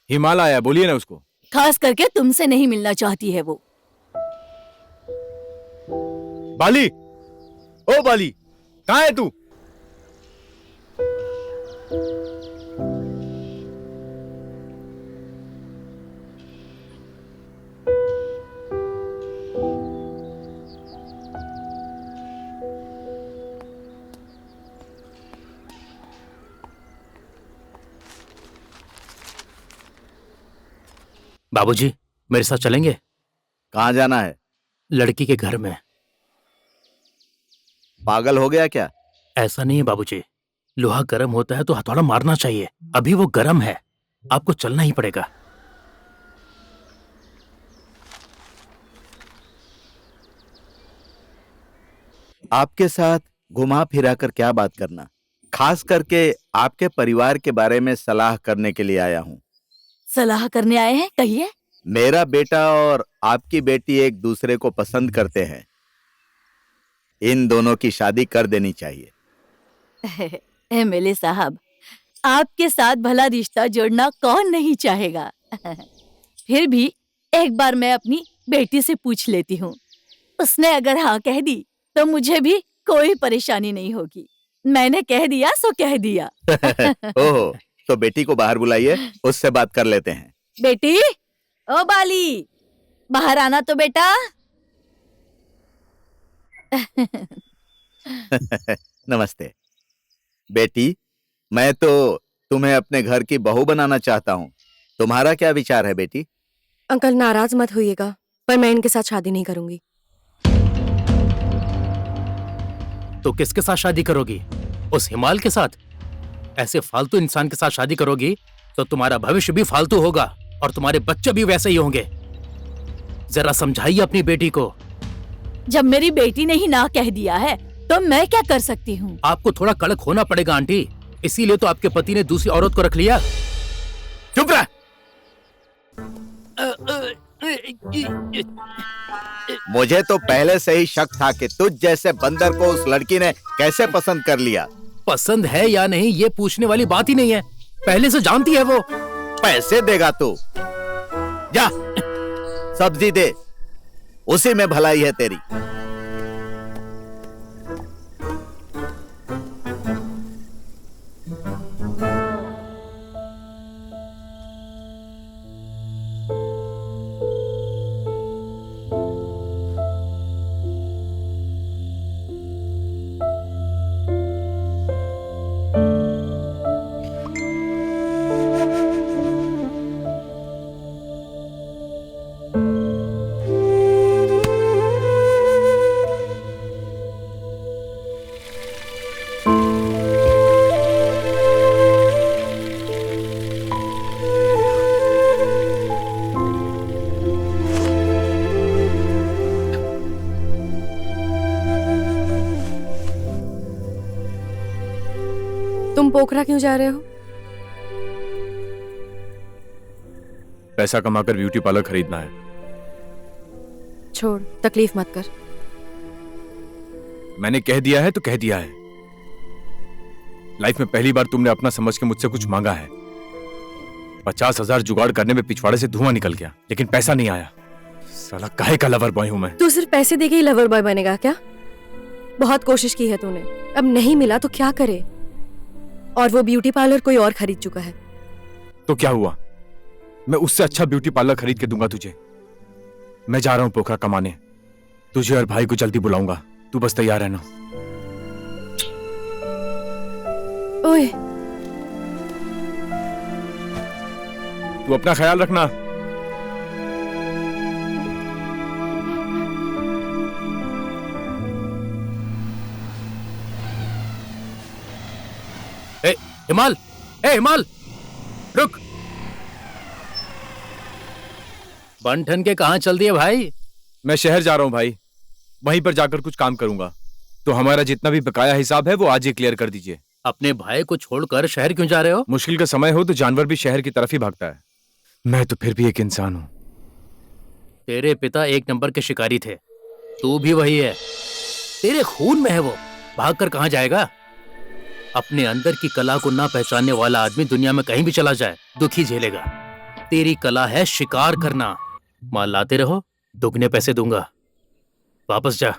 हिमालय है, बोलिए ना उसको। खास करके तुमसे नहीं मिलना चाहती है वो। बाली, ओ बाली, कहाँ है तू? बाबूजी, मेरे साथ चलेंगे? कहाँ जाना है? लड़की के घर में। पागल हो गया क्या? ऐसा नहीं है बाबूजी, लोहा गर्म होता है तो हथौड़ा मारना चाहिए। अभी वो गर्म है, आपको चलना ही पड़ेगा। आपके साथ घुमा फिरा कर क्या बात करना, खास करके आपके परिवार के बारे में सलाह करने के लिए आया हूँ। सलाह करने आए हैं? कहिए। मेरा बेटा और आपकी बेटी एक दूसरे को पसंद करते हैं। इन दोनों की शादी कर देनी चाहिए। एमएलए साहब, आपके साथ भला रिश्ता जोड़ना कौन नहीं चाहेगा। फिर भी एक बार मैं अपनी बेटी से पूछ लेती हूँ। उसने अगर हाँ कह दी तो मुझे भी कोई परेशानी नहीं होगी। मैंने कह दिया सो कह दिया। ओहो, तो बेटी को बाहर बुलाइए, उससे बात कर लेते हैं। बेटी, ओ बाली, बाहर आना तो बेटा। नमस्ते बेटी, मैं तो तुम्हें अपने घर की बहू बनाना चाहता हूँ। तुम्हारा क्या विचार है बेटी? अंकल नाराज मत होइएगा, पर मैं इनके साथ शादी नहीं करूंगी। तो किसके साथ शादी करोगी? उस हिमाल के साथ? ऐसे फालतू इंसान के साथ शादी करोगी तो तुम्हारा भविष्य भी फालतू होगा और तुम्हारे बच्चे भी वैसे ही होंगे। जरा समझाइए अपनी बेटी को। जब मेरी बेटी ने ही ना कह दिया है तो मैं क्या कर सकती हूँ? आपको थोड़ा कड़क होना पड़ेगा आंटी, इसीलिए तो आपके पति ने दूसरी औरत को रख लिया। चुप रह। मुझे तो पहले से ही शक था कि तुझ जैसे बंदर को उस लड़की ने कैसे पसंद कर लिया। पसंद है या नहीं ये पूछने वाली बात ही नहीं है, पहले से जानती है वो। पैसे देगा तू? जा सब्जी दे, उसी में भलाई है तेरी। तुम पोखरा क्यों जा रहे हो? पैसा कमाकर ब्यूटी पार्लर खरीदना है। छोड़, तकलीफ मत कर। मैंने कह दिया है तो कह दिया है। लाइफ में पहली बार तुमने अपना समझ के मुझसे कुछ मांगा है। 50,000 जुगाड़ करने में पिछवाड़े से धुआं निकल गया, लेकिन पैसा नहीं आया। साला काहे का लवर बॉय हूं मैं। तू सिर्फ पैसे देके ही लवर बॉय बनेगा क्या? बहुत कोशिश की है तूने, अब नहीं मिला तो क्या करे? और वो ब्यूटी पार्लर कोई और खरीद चुका है। तो क्या हुआ? मैं उससे अच्छा ब्यूटी पार्लर खरीद के दूंगा तुझे। मैं जा रहा हूं पोखरा कमाने। तुझे और भाई को जल्दी बुलाऊंगा, तू बस तैयार रहना। ओए, तू अपना ख्याल रखना। हिमाल, हिमाल, रुक। बन के कहां चल दिए भाई? मैं शहर जा रहा हूं भाई, वहीं पर जाकर कुछ काम करूंगा। तो हमारा जितना भी बकाया हिसाब है वो आज ही क्लियर कर दीजिए। अपने भाई को छोड़कर शहर क्यों जा रहे हो? मुश्किल का समय हो तो जानवर भी शहर की तरफ ही भागता है। मैं तो फिर भी एक इंसान हूं। तेरे पिता एक नंबर के शिकारी थे, तू भी वही है। तेरे खून में है वो, भागकर कहां जाएगा? अपने अंदर की कला को ना पहचानने वाला आदमी दुनिया में कहीं भी चला जाए दुख ही झेलेगा। तेरी कला है शिकार करना। माल लाते रहो, दुगने पैसे दूंगा। वापस जा।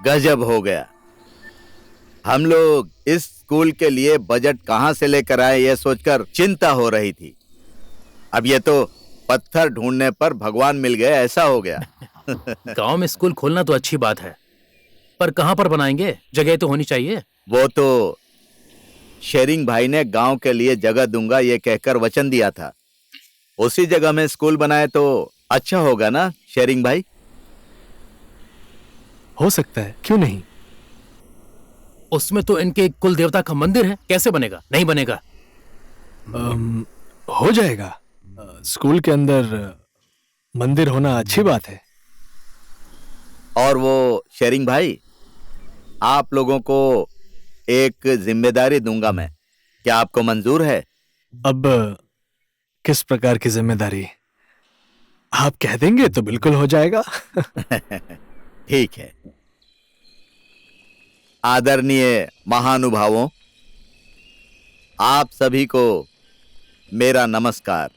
गजब हो गया। हम लोग इस स्कूल के लिए बजट कहां से लेकर आए यह सोचकर चिंता हो रही थी। अब ये तो पत्थर ढूंढने पर भगवान मिल गए ऐसा हो गया। गांव में स्कूल खोलना तो अच्छी बात है, पर कहां पर बनाएंगे? जगह तो होनी चाहिए। वो तो शेरिंग भाई ने गांव के लिए जगह दूंगा ये कहकर वचन दिया था। उसी जगह में स्कूल बनाए तो अच्छा होगा ना शेरिंग भाई? हो सकता है, क्यों नहीं? उसमें तो इनके कुल देवता का मंदिर है, कैसे बनेगा? नहीं बनेगा। हो जाएगा। स्कूल के अंदर मंदिर होना अच्छी बात है। और वो शेरिंग भाई, आप लोगों को एक जिम्मेदारी दूंगा मैं, क्या आपको मंजूर है? अब किस प्रकार की जिम्मेदारी? आप कह देंगे तो बिल्कुल हो जाएगा। ठीक है। आदरणीय महानुभावों, आप सभी को मेरा नमस्कार।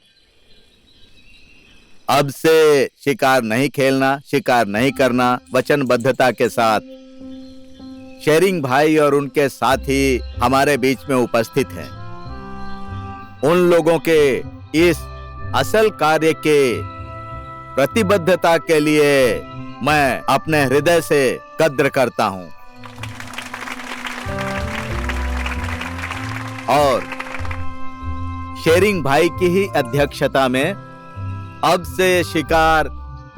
अब से शिकार नहीं खेलना, शिकार नहीं करना, वचनबद्धता के साथ शेरिंग भाई और उनके साथी हमारे बीच में उपस्थित हैं। उन लोगों के इस असल कार्य के प्रतिबद्धता के लिए मैं अपने हृदय से कद्र करता हूं। और शेरिंग भाई की ही अध्यक्षता में अब से शिकार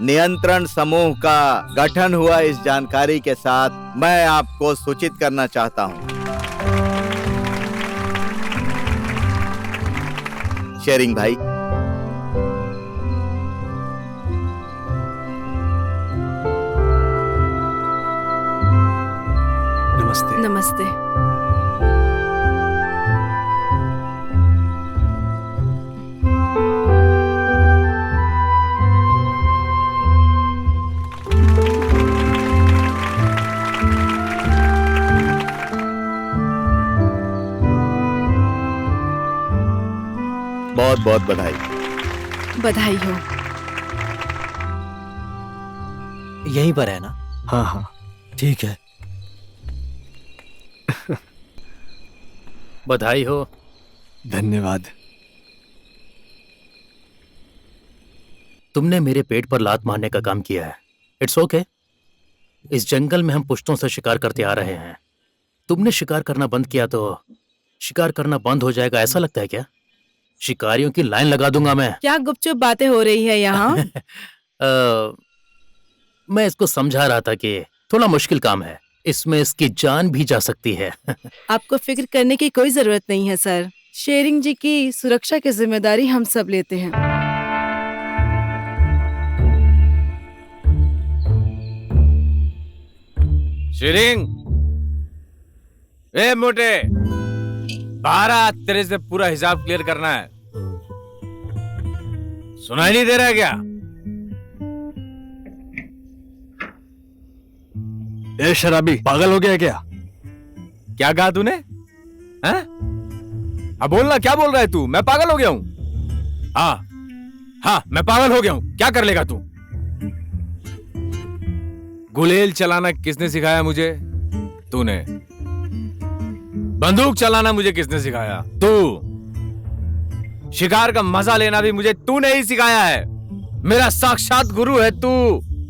नियंत्रण समूह का गठन हुआ, इस जानकारी के साथ मैं आपको सूचित करना चाहता हूं। शेरिंग भाई, नमस्ते। नमस्ते। बहुत बहुत बधाई। बधाई हो। यहीं पर है ना? हाँ हाँ, ठीक है। बधाई हो। धन्यवाद। तुमने मेरे पेट पर लात मारने का काम किया है। It's okay. इस जंगल में हम पुश्तों से शिकार करते आ रहे हैं। तुमने शिकार करना बंद किया तो शिकार करना बंद हो जाएगा, ऐसा लगता है क्या? शिकारियों की लाइन लगा दूंगा मैं। क्या गुपचुप बातें हो रही है यहाँ? मैं इसको समझा रहा था कि थोड़ा मुश्किल काम है, इसमें इसकी जान भी जा सकती है। आपको फिक्र करने की कोई जरूरत नहीं है सर। शेरिंग जी की सुरक्षा की जिम्मेदारी हम सब लेते हैं। शिरिंग, ए मोटे, बाहर आ, तेरे से पूरा हिसाब क्लियर करना है। सुनाई नहीं दे रहा है क्या? ए शराबी, पागल हो गया क्या? क्या कहा तूने? हैं? अब बोलना, क्या बोल रहा है तू? मैं पागल हो गया हूं? हाँ हाँ, मैं पागल हो गया हूं। क्या कर लेगा तू? गुलेल चलाना किसने सिखाया मुझे? तूने। बंदूक चलाना मुझे किसने सिखाया? तू। शिकार का मजा लेना भी मुझे तूने ही सिखाया है। मेरा साक्षात गुरु है तू,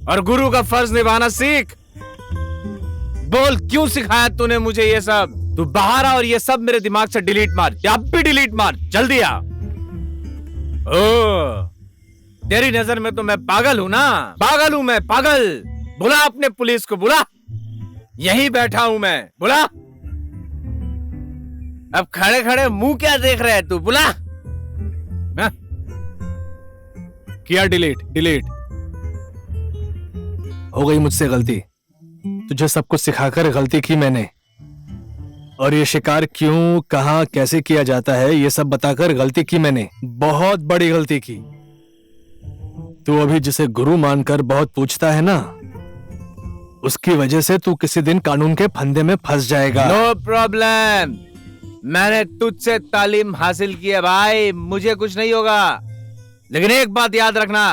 और गुरु का फर्ज निभाना सीख। बोल, क्यों सिखाया तूने मुझे ये सब? तू बाहर आ और ये सब मेरे दिमाग से डिलीट मार, या अब भी डिलीट मार, जल्दी आ। ओ, तेरी नजर में तो मैं पागल हूं ना? पागल हूं मैं, पागल। बुला अपने पुलिस को, बुला। यहीं बैठा हूं मैं, बुला। अब खड़े खड़े मुंह क्या देख रहे है तू? बुला। हाँ? किया डिलीट, डिलीट हो गई मुझसे गलती। तुझे सब कुछ सिखाकर गलती की मैंने, और ये शिकार क्यों, कहां, कैसे किया जाता है ये सब बताकर गलती की मैंने। बहुत बड़ी गलती की। तू अभी जिसे गुरु मानकर बहुत पूछता है ना, उसकी वजह से तू किसी दिन कानून के फंदे में फंस जाएगा। नो प्रॉब्लम, मैंने तुझसे तालीम हासिल की है भाई, मुझे कुछ नहीं होगा। लेकिन एक बात याद रखना,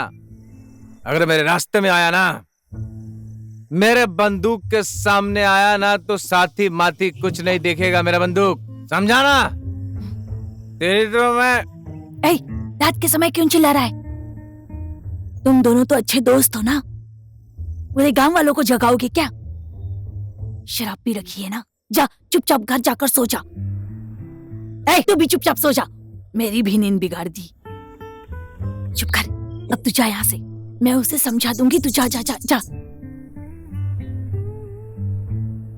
अगर मेरे रास्ते में आया ना, मेरे बंदूक के सामने आया ना, तो साथी माथी कुछ नहीं देखेगा मेरा बंदूक, समझा ना? तेरी तो मैं। ए, रात के समय क्यों चिल्ला रहा है? तुम दोनों तो अच्छे दोस्त हो ना, पूरे गांव वालों को जगाओगे क्या? शराब पी रखी है ना, जा चुपचाप घर जाकर सो जा। ए, तू भी चुपचाप सो जा, मेरी भी नींद बिगाड़ दी। चुप कर, अब तू जा यहाँ से, मैं उसे समझा दूंगी। तू जा जा जा जा।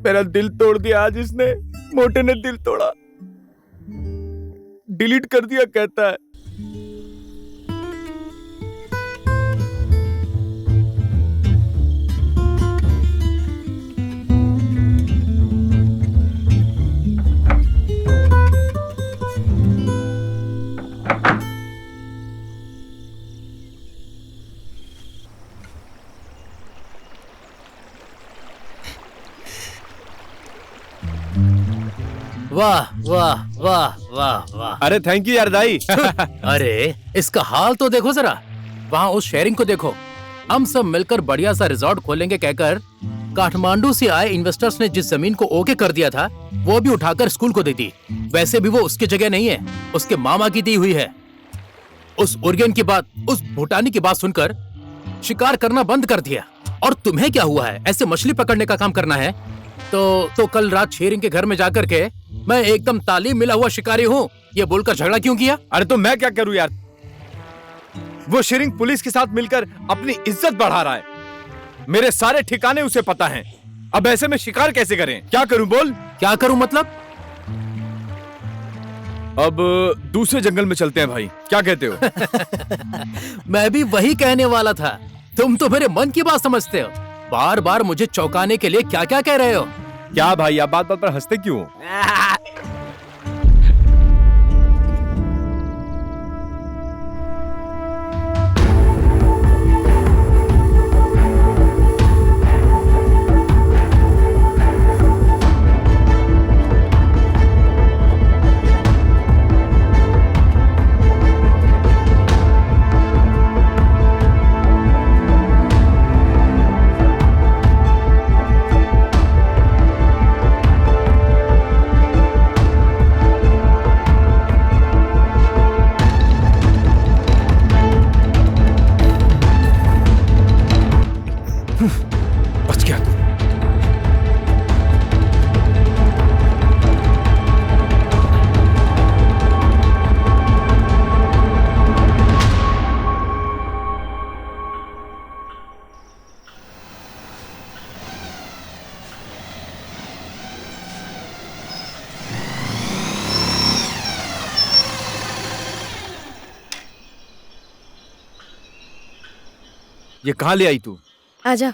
मेरा दिल तोड़ दिया आज इसने, मोटे ने दिल तोड़ा, डिलीट कर दिया कहता है। वाह वाह वाह वाह वाह। अरे थैंक यू यार दाई। अरे इसका हाल तो देखो जरा, वहाँ उस शेयरिंग को देखो। हम सब मिलकर बढ़िया सा रिजॉर्ट खोलेंगे कहकर काठमांडू से आए इन्वेस्टर्स ने जिस जमीन को ओके कर दिया था, वो भी उठाकर स्कूल को दे दी। वैसे भी वो उसकी जगह नहीं है, उसके मामा की दी हुई है। उस उर्गेन की बात, उस भूटानी की बात सुनकर शिकार करना बंद कर दिया। और तुम्हें क्या हुआ है, ऐसे मछली पकड़ने का काम करना है? तो कल रात शेयरिंग के घर में जाकर के मैं एकदम तालीम मिला हुआ शिकारी हूँ ये बोलकर झगड़ा क्यों किया? अरे तो मैं क्या करूं यार? वो शेरिंग पुलिस के साथ मिलकर अपनी इज्जत बढ़ा रहा है। मेरे सारे ठिकाने उसे पता हैं। अब ऐसे में शिकार कैसे करें? क्या करूं बोल? क्या करूं मतलब? अब दूसरे जंगल में चलते हैं भाई, क्या कहते हो? मैं भी वही कहने वाला था। तुम तो मेरे मन की बात समझते हो, बार बार मुझे चौंकाने के लिए क्या क्या कह रहे हो। क्या भाई, आप बात बात पर हंसते क्यों? बच गया तू। ये कहाँ ले आई तू? आजा।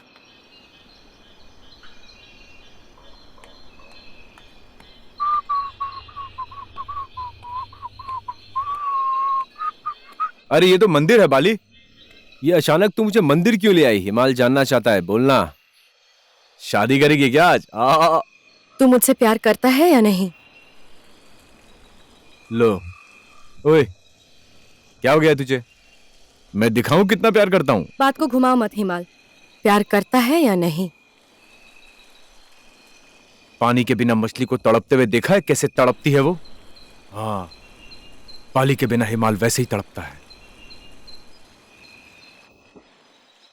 अरे ये तो मंदिर है बाली। ये अचानक तू मुझे मंदिर क्यों ले आई? हिमाल जानना चाहता है, बोलना। शादी करेगी क्या आज? तू मुझसे प्यार करता है या नहीं? लो, ओए, क्या हो गया तुझे? मैं दिखाऊं कितना प्यार करता हूं? बात को घुमाओ मत हिमाल। प्यार करता है या नहीं? पानी के बिना मछली को तड़पते हुए देखा है कैसे तड़पती है वो? हाँ, पाली के बिना हिमाल वैसे ही तड़पता है।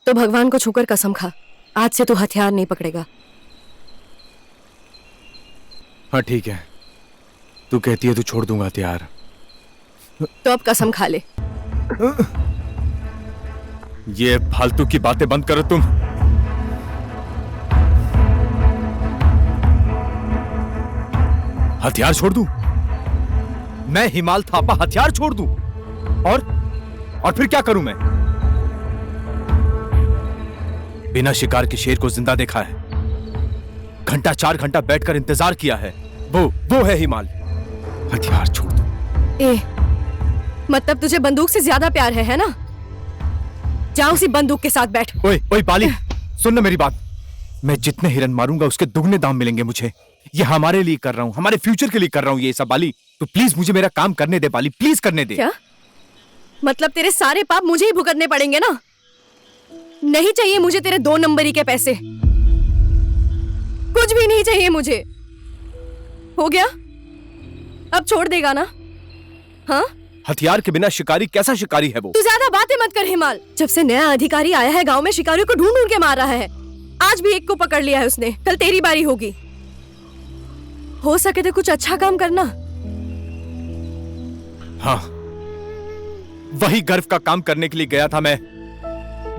तो भगवान को छूकर कसम खा, आज से तू हथियार नहीं पकड़ेगा। हाँ ठीक है, तू कहती है तो छोड़ दूंगा हथियार। तो अब कसम खा ले। ये फालतू की बातें बंद करो तुम। हथियार छोड़ दूं? मैं हिमाल थापा हथियार छोड़ दूं? और फिर क्या करूं मैं? बिना शिकार के शेर को जिंदा देखा है, घंटा 4 घंटा बैठकर इंतजार किया है, वो है हिमाल। हथियार छोड़ दो। मतलब तुझे बंदूक से ज्यादा प्यार है ना? जा उसी बंदूक के साथ बैठ। ओए बाली, सुन ना मेरी बात। मैं जितने हिरन मारूंगा उसके दुगने दाम मिलेंगे मुझे। ये हमारे लिए कर रहा हूं, हमारे फ्यूचर के लिए कर रहा हूं ये सब। बाली, तो प्लीज मुझे मेरा काम करने दे बाली, प्लीज करने दे। क्या मतलब तेरे सारे पाप मुझे ही भुगतने पड़ेंगे ना? नहीं चाहिए मुझे तेरे 2 नंबरी के पैसे, कुछ भी नहीं चाहिए मुझे। हो गया? अब छोड़ देगा ना? हाँ? हथियार के बिना शिकारी कैसा शिकारी है वो? तू ज्यादा बातें मत कर हिमाल। जब से नया अधिकारी आया है गांव में, शिकारियों को ढूंढ ढूंढ के मार रहा है। आज भी एक को पकड़ लिया है उसने। कल तेरी बारी होगी। हो सके तो कुछ अच्छा काम करना। हाँ, वही गर्व का काम करने के लिए गया था मैं।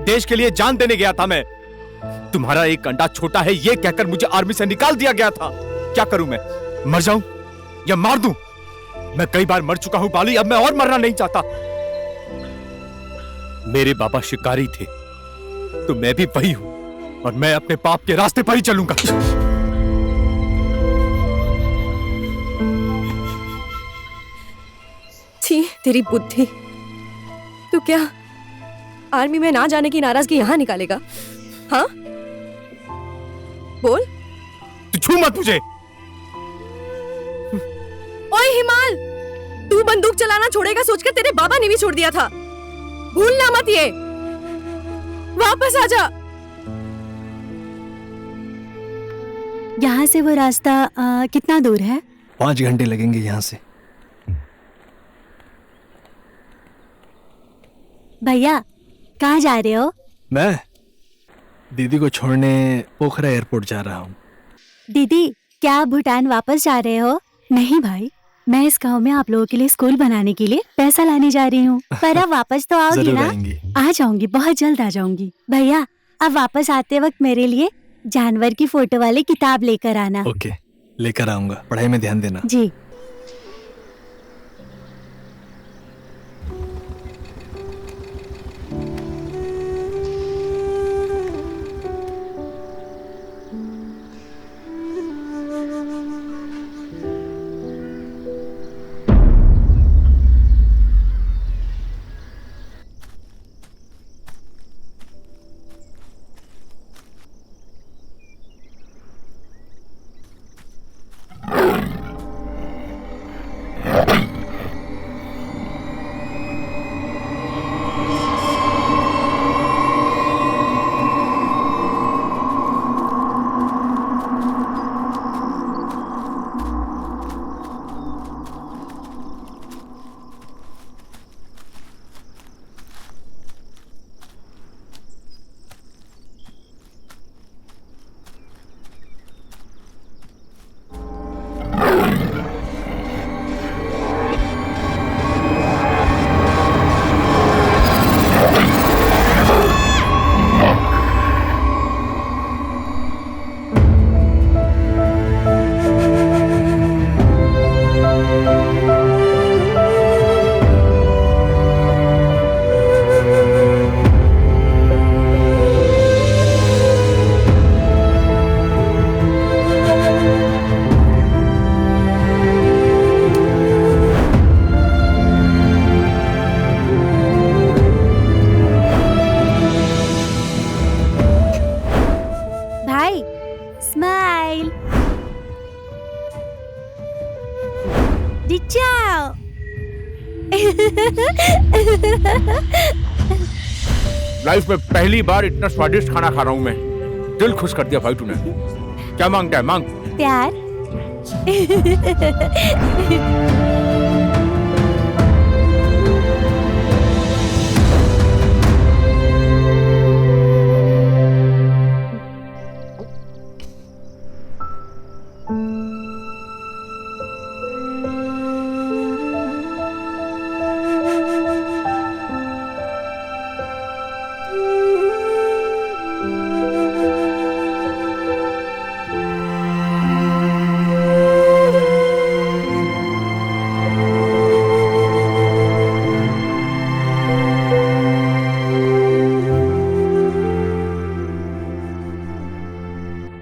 देश के लिए जान देने गया था मैं। तुम्हारा एक अंडा छोटा है ये कहकर मुझे आर्मी से निकाल दिया गया था। क्या करूं मैं? मर जाऊं या मार दूं? मैं कई बार मर चुका हूं बाली, अब मैं और मरना नहीं चाहता। मेरे बाबा शिकारी थे तो मैं भी वही हूं, और मैं अपने पाप के रास्ते पर ही चलूंगा। छी, तेरी बुद्धि। तू क्या आर्मी में ना जाने की नाराजगी यहां निकालेगा? हाँ, बोल। तू छू मत मुझे। ओए हिमाल, तू बंदूक चलाना छोड़ेगा सोचकर तेरे बाबा ने भी छोड़ दिया था। भूलना मत ये। वापस आ जा। यहाँ से वो रास्ता कितना दूर है? 5 घंटे लगेंगे यहाँ से। भैया, कहाँ जा रहे हो? मैं दीदी को छोड़ने पोखरा एयरपोर्ट जा रहा हूँ। दीदी, क्या आप भूटान वापस जा रहे हो? नहीं भाई, मैं इस गांव में आप लोगों के लिए स्कूल बनाने के लिए पैसा लाने जा रही हूँ। पर अब वापस तो आओगी ना? आ जाऊंगी, बहुत जल्द आ जाऊंगी। भैया, अब वापस आते वक्त मेरे लिए जानवर की फोटो वाली किताब लेकर आना। ओके, लेकर आऊंगा। पढ़ाई में ध्यान देना। जी। लाइफ में पहली बार इतना स्वादिष्ट खाना खा रहा हूँ मैं। दिल खुश कर दिया भाई तूने। क्या मांगता है, मांग। प्यार।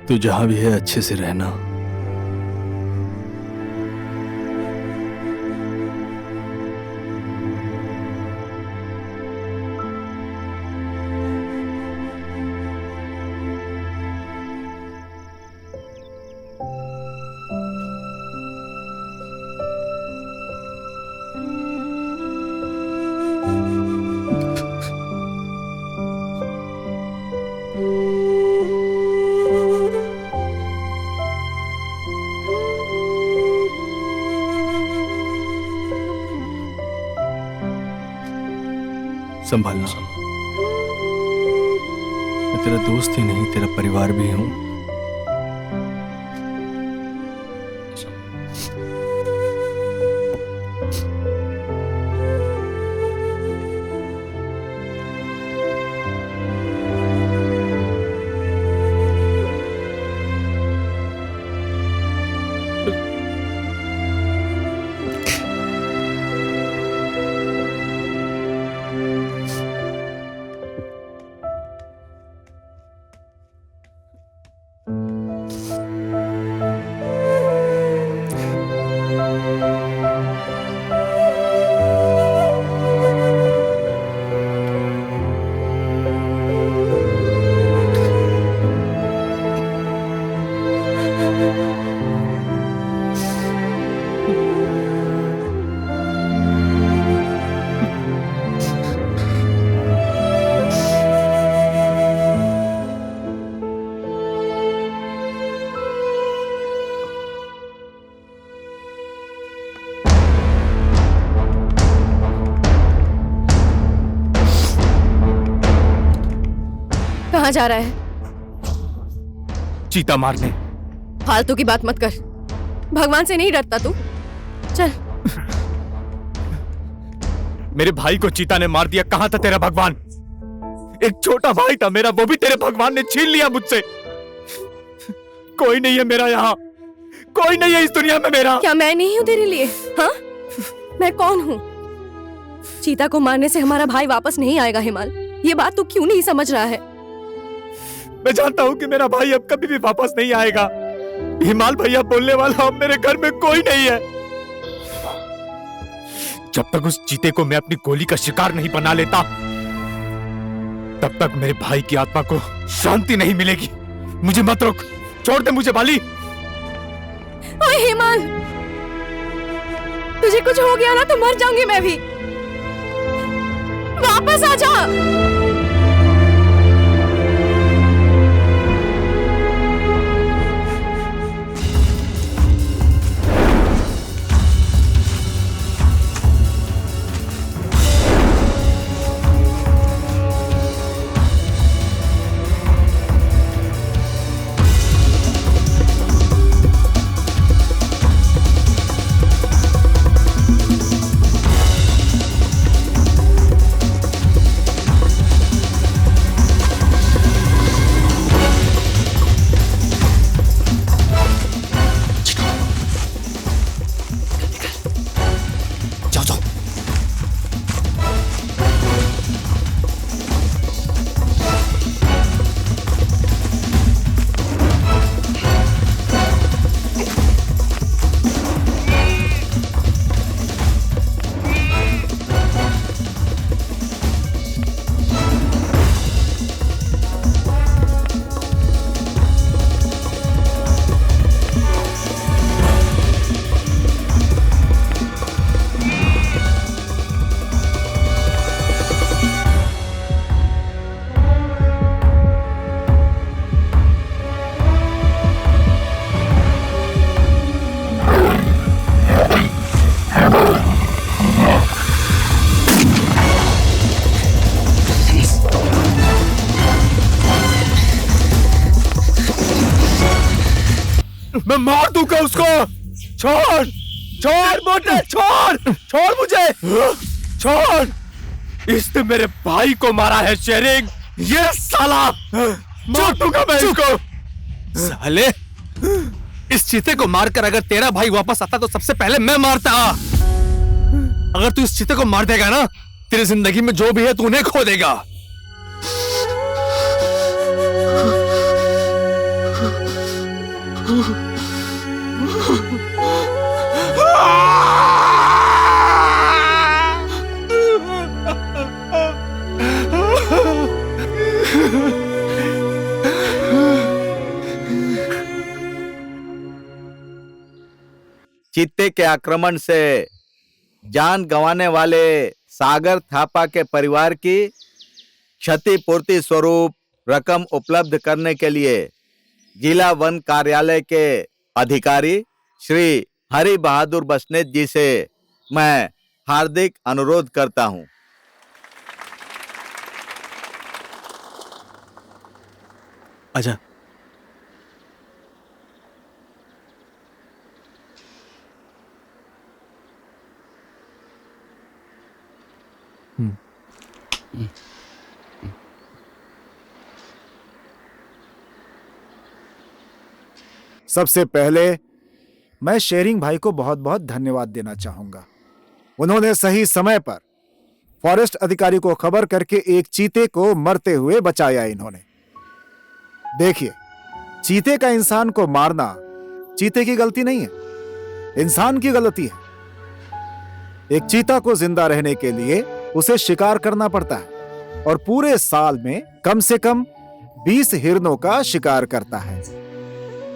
तू जहां भी है अच्छे से रहना। संभालना। मैं तेरा दोस्त ही नहीं, तेरा परिवार भी हूं। कहाँ जा रहा है? चीता मारने। फालतू की बात मत कर। भगवान से नहीं डरता तू? चल। मेरे भाई को चीता ने मार दिया। कहां था तेरा भगवान? एक छोटा भाई था मेरा, वो भी तेरे भगवान ने छीन लिया मुझसे। कोई नहीं है मेरा यहाँ, कोई नहीं है इस दुनिया में मेरा। क्या मैं नहीं हूँ तेरे लिए? हाँ, मैं कौन हूँ? चीता को मारने से हमारा भाई वापस नहीं आएगा हिमाल। ये बात तू क्यों नहीं समझ रहा है? मैं जानता हूँ कि मेरा भाई अब कभी भी वापस नहीं आएगा। हिमाल भैया बोलने वाला अब मेरे घर में कोई नहीं है। जब तक उस चीते को मैं अपनी गोली का शिकार नहीं बना लेता, तब तक मेरे भाई की आत्मा को शांति नहीं मिलेगी। मुझे मत रोक, छोड़ दे मुझे बाली। ओए हिमाल, तुझे कुछ हो गया ना तो मर जाऊंगी मैं भी। वापस आ जा। मैं मार दूंगा उसको। छोड़ छोड़ मोटे, छोड़ मुझे, छोड़। इसने मेरे भाई को मारा है शेरिंग, ये साला मार दूंगा मैं इसको। साले, इस चीते को मारकर अगर तेरा भाई वापस आता तो सबसे पहले मैं मारता। अगर तू इस चीते को मार देगा ना, तेरी जिंदगी में जो भी है तू उन्हें खो देगा। चीते के आक्रमण से जान गंवाने वाले सागर थापा के परिवार की क्षतिपूर्ति स्वरूप रकम उपलब्ध करने के लिए जिला वन कार्यालय के अधिकारी श्री हरि बहादुर बसनेत जी से मैं हार्दिक अनुरोध करता हूं। आजा। सबसे पहले मैं शेरिंग भाई को बहुत बहुत धन्यवाद देना चाहूंगा। उन्होंने सही समय पर फॉरेस्ट अधिकारी को खबर करके एक चीते को मरते हुए बचाया। इन्होंने देखिए, चीते का इंसान को मारना चीते की गलती नहीं है, इंसान की गलती है। एक चीता को जिंदा रहने के लिए उसे शिकार करना पड़ता है और पूरे साल में कम से कम 20 हिरणों का शिकार करता है,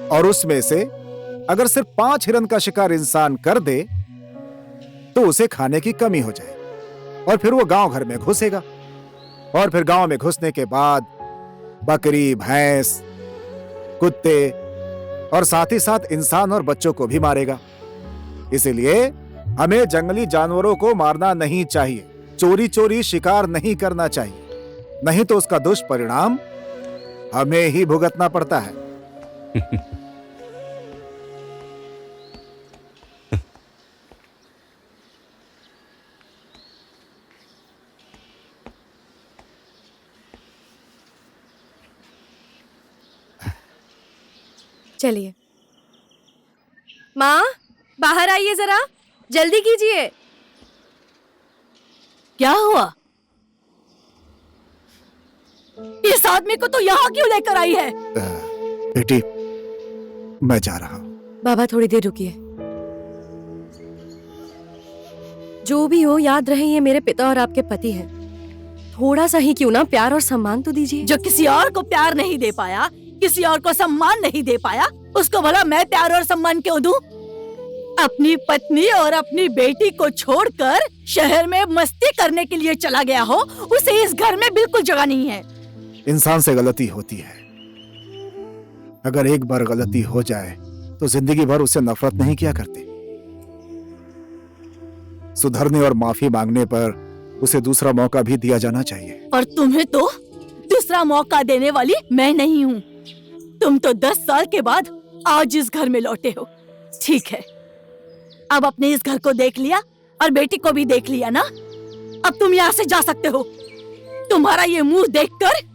और उसमें से अगर सिर्फ 5 हिरन का शिकार इंसान कर दे तो उसे खाने की कमी हो जाए, और फिर वो गांव घर में घुसेगा, और फिर गांव में घुसने के बाद बकरी, भैंस, कुत्ते और साथ ही साथ इंसान और बच्चों को भी मारेगा। इसीलिए हमें जंगली जानवरों को मारना नहीं चाहिए, चोरी चोरी शिकार नहीं करना चाहिए, नहीं तो उसका दुष्परिणाम हमें ही भुगतना पड़ता है। चलिए माँ, बाहर आइए जरा, जल्दी कीजिए। क्या हुआ? इस आदमी को तो यहाँ क्यों लेकर आई है? बेटी, मैं जा रहा हूँ। बाबा थोड़ी देर रुकिए। जो भी हो, याद रहे ये मेरे पिता और आपके पति हैं। थोड़ा सा ही क्यों ना प्यार और सम्मान तो दीजिए। जो किसी और को प्यार नहीं दे पाया, किसी और को सम्मान नहीं दे पाया, उसको भला मैं प्यार और सम्मान क्यों दूं? अपनी पत्नी और अपनी बेटी को छोड़कर शहर में मस्ती करने के लिए चला गया हो, उसे इस घर में बिल्कुल जगह नहीं है। इंसान से गलती होती है, अगर एक बार गलती हो जाए तो जिंदगी भर उससे नफरत नहीं किया करते। सुधरने और माफी मांगने पर उसे दूसरा मौका भी दिया जाना चाहिए। और तुम्हें तो दूसरा मौका देने वाली मैं नहीं हूँ। तुम तो 10 साल के बाद आज इस घर में लौटे हो। ठीक है, अब अपने इस घर को देख लिया और बेटी को भी देख लिया ना, अब तुम यहाँ से जा सकते हो। तुम्हारा ये मुंह देखकर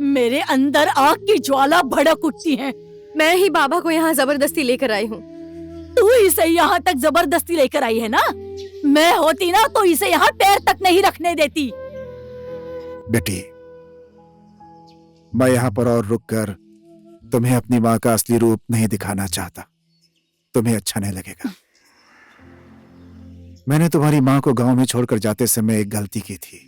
मेरे अंदर आग की ज्वाला भड़क उठती है। मैं ही बाबा को यहाँ जबरदस्ती लेकर आई हूँ। तू इसे यहाँ तक जबरदस्ती लेकर आई है ना? मैं होती ना तो इसे यहाँ पैर तक नहीं रखने देती। बेटी, मैं यहाँ पर और रुककर तुम्हें अपनी माँ का असली रूप नहीं दिखाना चाहता, तुम्हें अच्छा नहीं लगेगा। मैंने तुम्हारी माँ को गांव में छोड़कर जाते समय एक गलती की थी।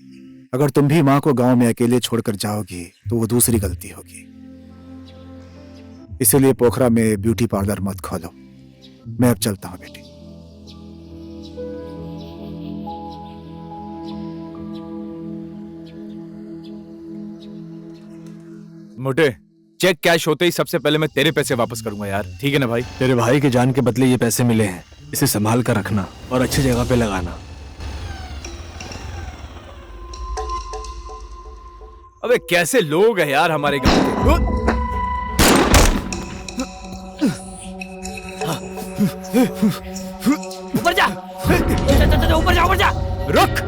अगर तुम भी माँ को गांव में अकेले छोड़कर जाओगी तो वो दूसरी गलती होगी। इसीलिए पोखरा में ब्यूटी पार्लर मत खोलो। मैं अब चलता हूँ बेटी। मोटे, चेक कैश होते ही सबसे पहले मैं तेरे पैसे वापस करूंगा यार, ठीक है ना भाई? तेरे भाई के जान के बदले ये पैसे मिले हैं, इसे संभाल कर रखना और अच्छी जगह पे लगाना। अबे कैसे लोग हैं यार हमारे गांव के। ऊपर जा, ऊपर जा, ऊपर जा। रुक।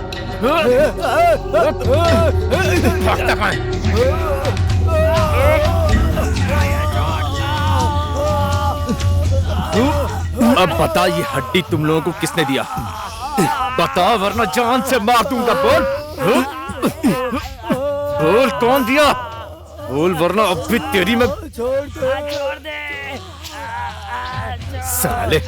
भागता कहाँ है? अब बता, ये हड्डी तुम लोगों को किसने दिया? बता वरना जान से मार दूंगा। बोल बोल, कौन दिया? बोल वरना अब भी तेरी मैं छोड़ दे। साले।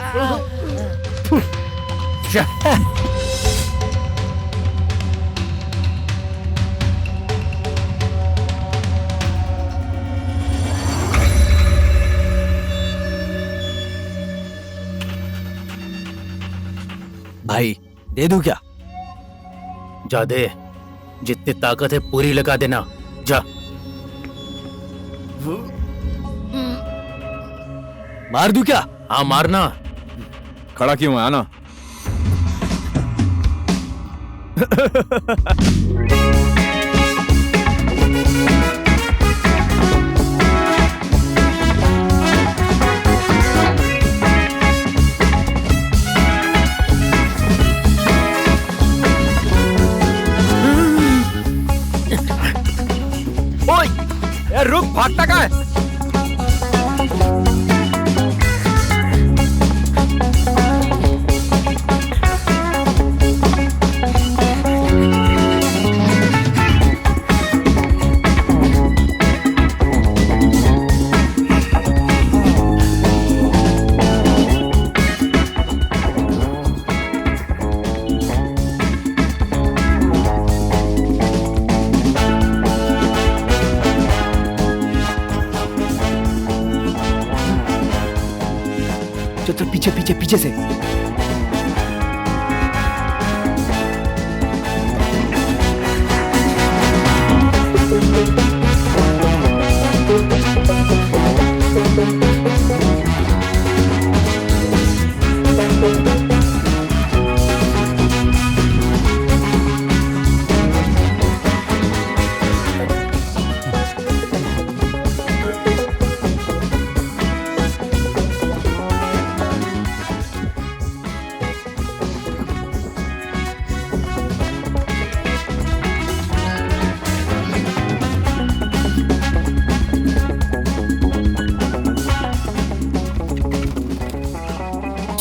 भाई दे दूं क्या? जा दे, जितनी ताकत है पूरी लगा देना। जा। मार दूं क्या? हाँ मारना। खड़ा क्यों है? आना। ओए, ए, रुक, भागता कहाँ है? चल चल, पीछे पीछे पीछे से।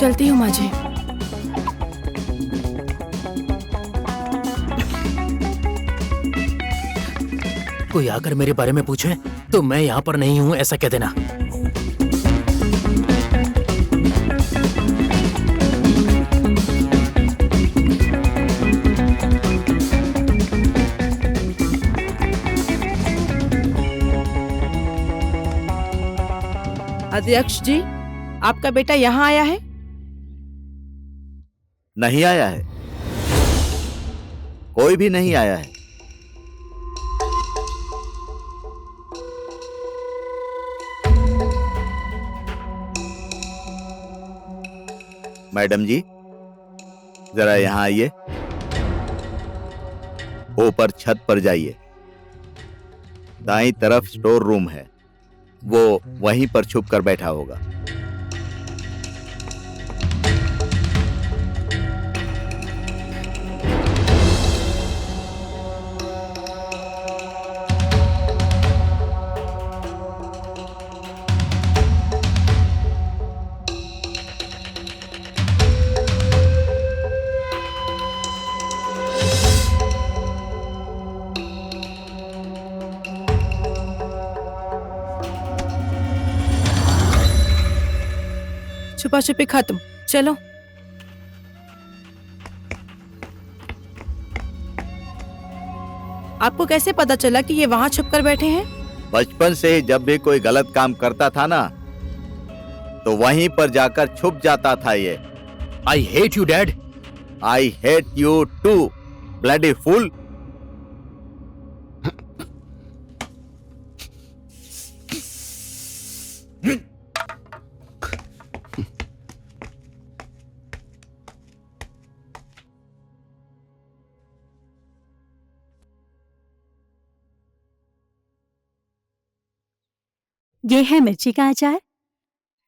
चलती हूँ माँ जी। कोई आकर मेरे बारे में पूछे तो मैं यहाँ पर नहीं हूँ ऐसा कह देना। अध्यक्ष जी, आपका बेटा यहाँ आया है? नहीं आया है, कोई भी नहीं आया है। मैडम जी, जरा यहाँ आइए। ऊपर छत पर जाइए। दाईं तरफ स्टोर रूम है, वो वहीं पर छुप कर बैठा होगा। छुपा छुपी खत्म। चलो। आपको कैसे पता चला कि ये वहां छुपकर बैठे हैं? बचपन से ही जब भी कोई गलत काम करता था ना, तो वहीं पर जाकर छुप जाता था ये। I hate you dad. I hate you too, bloody fool. ये है मिर्ची का अचार,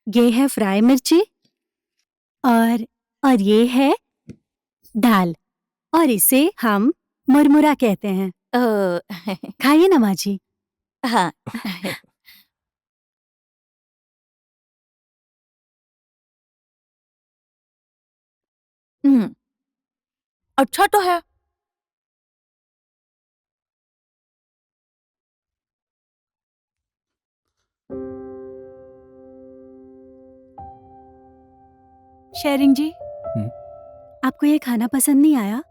ये है फ्राई मिर्ची, और ये है दाल, और इसे हम मुरमुरा कहते हैं। खाइए ना माँ जी। हाँ। अच्छा तो है। शेरिंग जी, आपको ये खाना पसंद नहीं आया?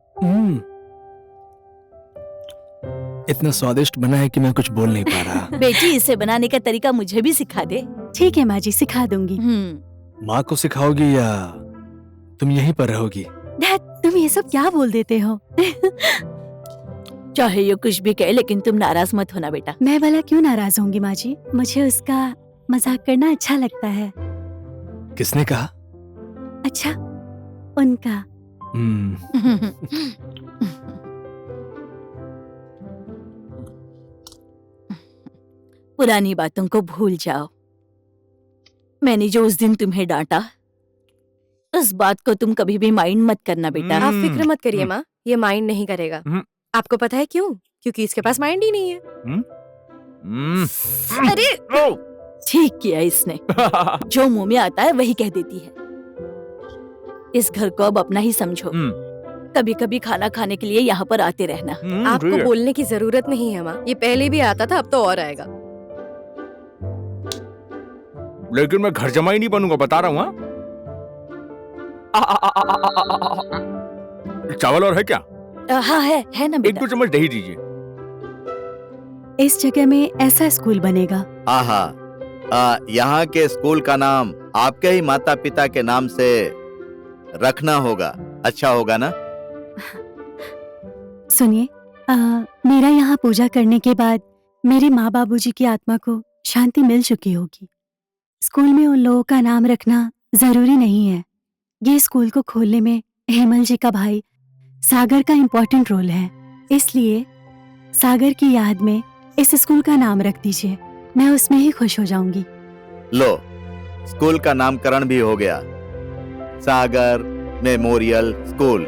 इतना स्वादिष्ट बना है कि मैं कुछ बोल नहीं पा रहा। बेटी, इसे बनाने का तरीका मुझे भी सिखा दे। ठीक है माँ जी, सिखा दूंगी। माँ को सिखाओगी या तुम यहीं पर रहोगी? डैड, तुम ये सब क्या बोल देते हो? चाहे ये कुछ भी कहे, लेकिन तुम नाराज मत होना बेटा। मैं भला क्यों नाराज होंगी माँ जी? मुझे उसका मजाक करना अच्छा लगता है। किसने कहा? अच्छा, उनका। पुरानी बातों को भूल जाओ। मैंने जो उस दिन तुम्हें डांटा, उस बात को तुम कभी भी माइंड मत करना बेटा। आप फिक्र मत करिए माँ, ये माइंड नहीं करेगा। आपको पता है क्यों? क्योंकि इसके पास माइंड ही नहीं है। अरे ठीक किया इसने। जो मुंह में आता है वही कह देती है। इस घर को अब अपना ही समझो। कभी कभी खाना खाने के लिए यहाँ पर आते रहना। आपको बोलने की जरूरत नहीं है माँ, ये पहले भी आता था, अब तो और आएगा। लेकिन मैं घर जमाई नहीं बनूंगा, बता रहा हूँ। चावल और है क्या? हाँ है ना बेटा। 1-2 चम्मच दही दीजिए। इस जगह में ऐसा स्कूल बनेगा। यहाँ के स्कूल का नाम आपके ही माता पिता के नाम से रखना होगा। अच्छा होगा ना? सुनिए, मेरा यहाँ पूजा करने के बाद मेरे माँ बाबूजी की आत्मा को शांति मिल चुकी होगी। स्कूल में उन लोगों का नाम रखना जरूरी नहीं है। ये स्कूल को खोलने में हेमल जी का भाई सागर का इम्पोर्टेंट रोल है, इसलिए सागर की याद में इस स्कूल का नाम रख दीजिए। मैं उसमें ही खुश हो जाऊंगी। लो, स्कूल का नामकरण भी हो गया, सागर मेमोरियल स्कूल।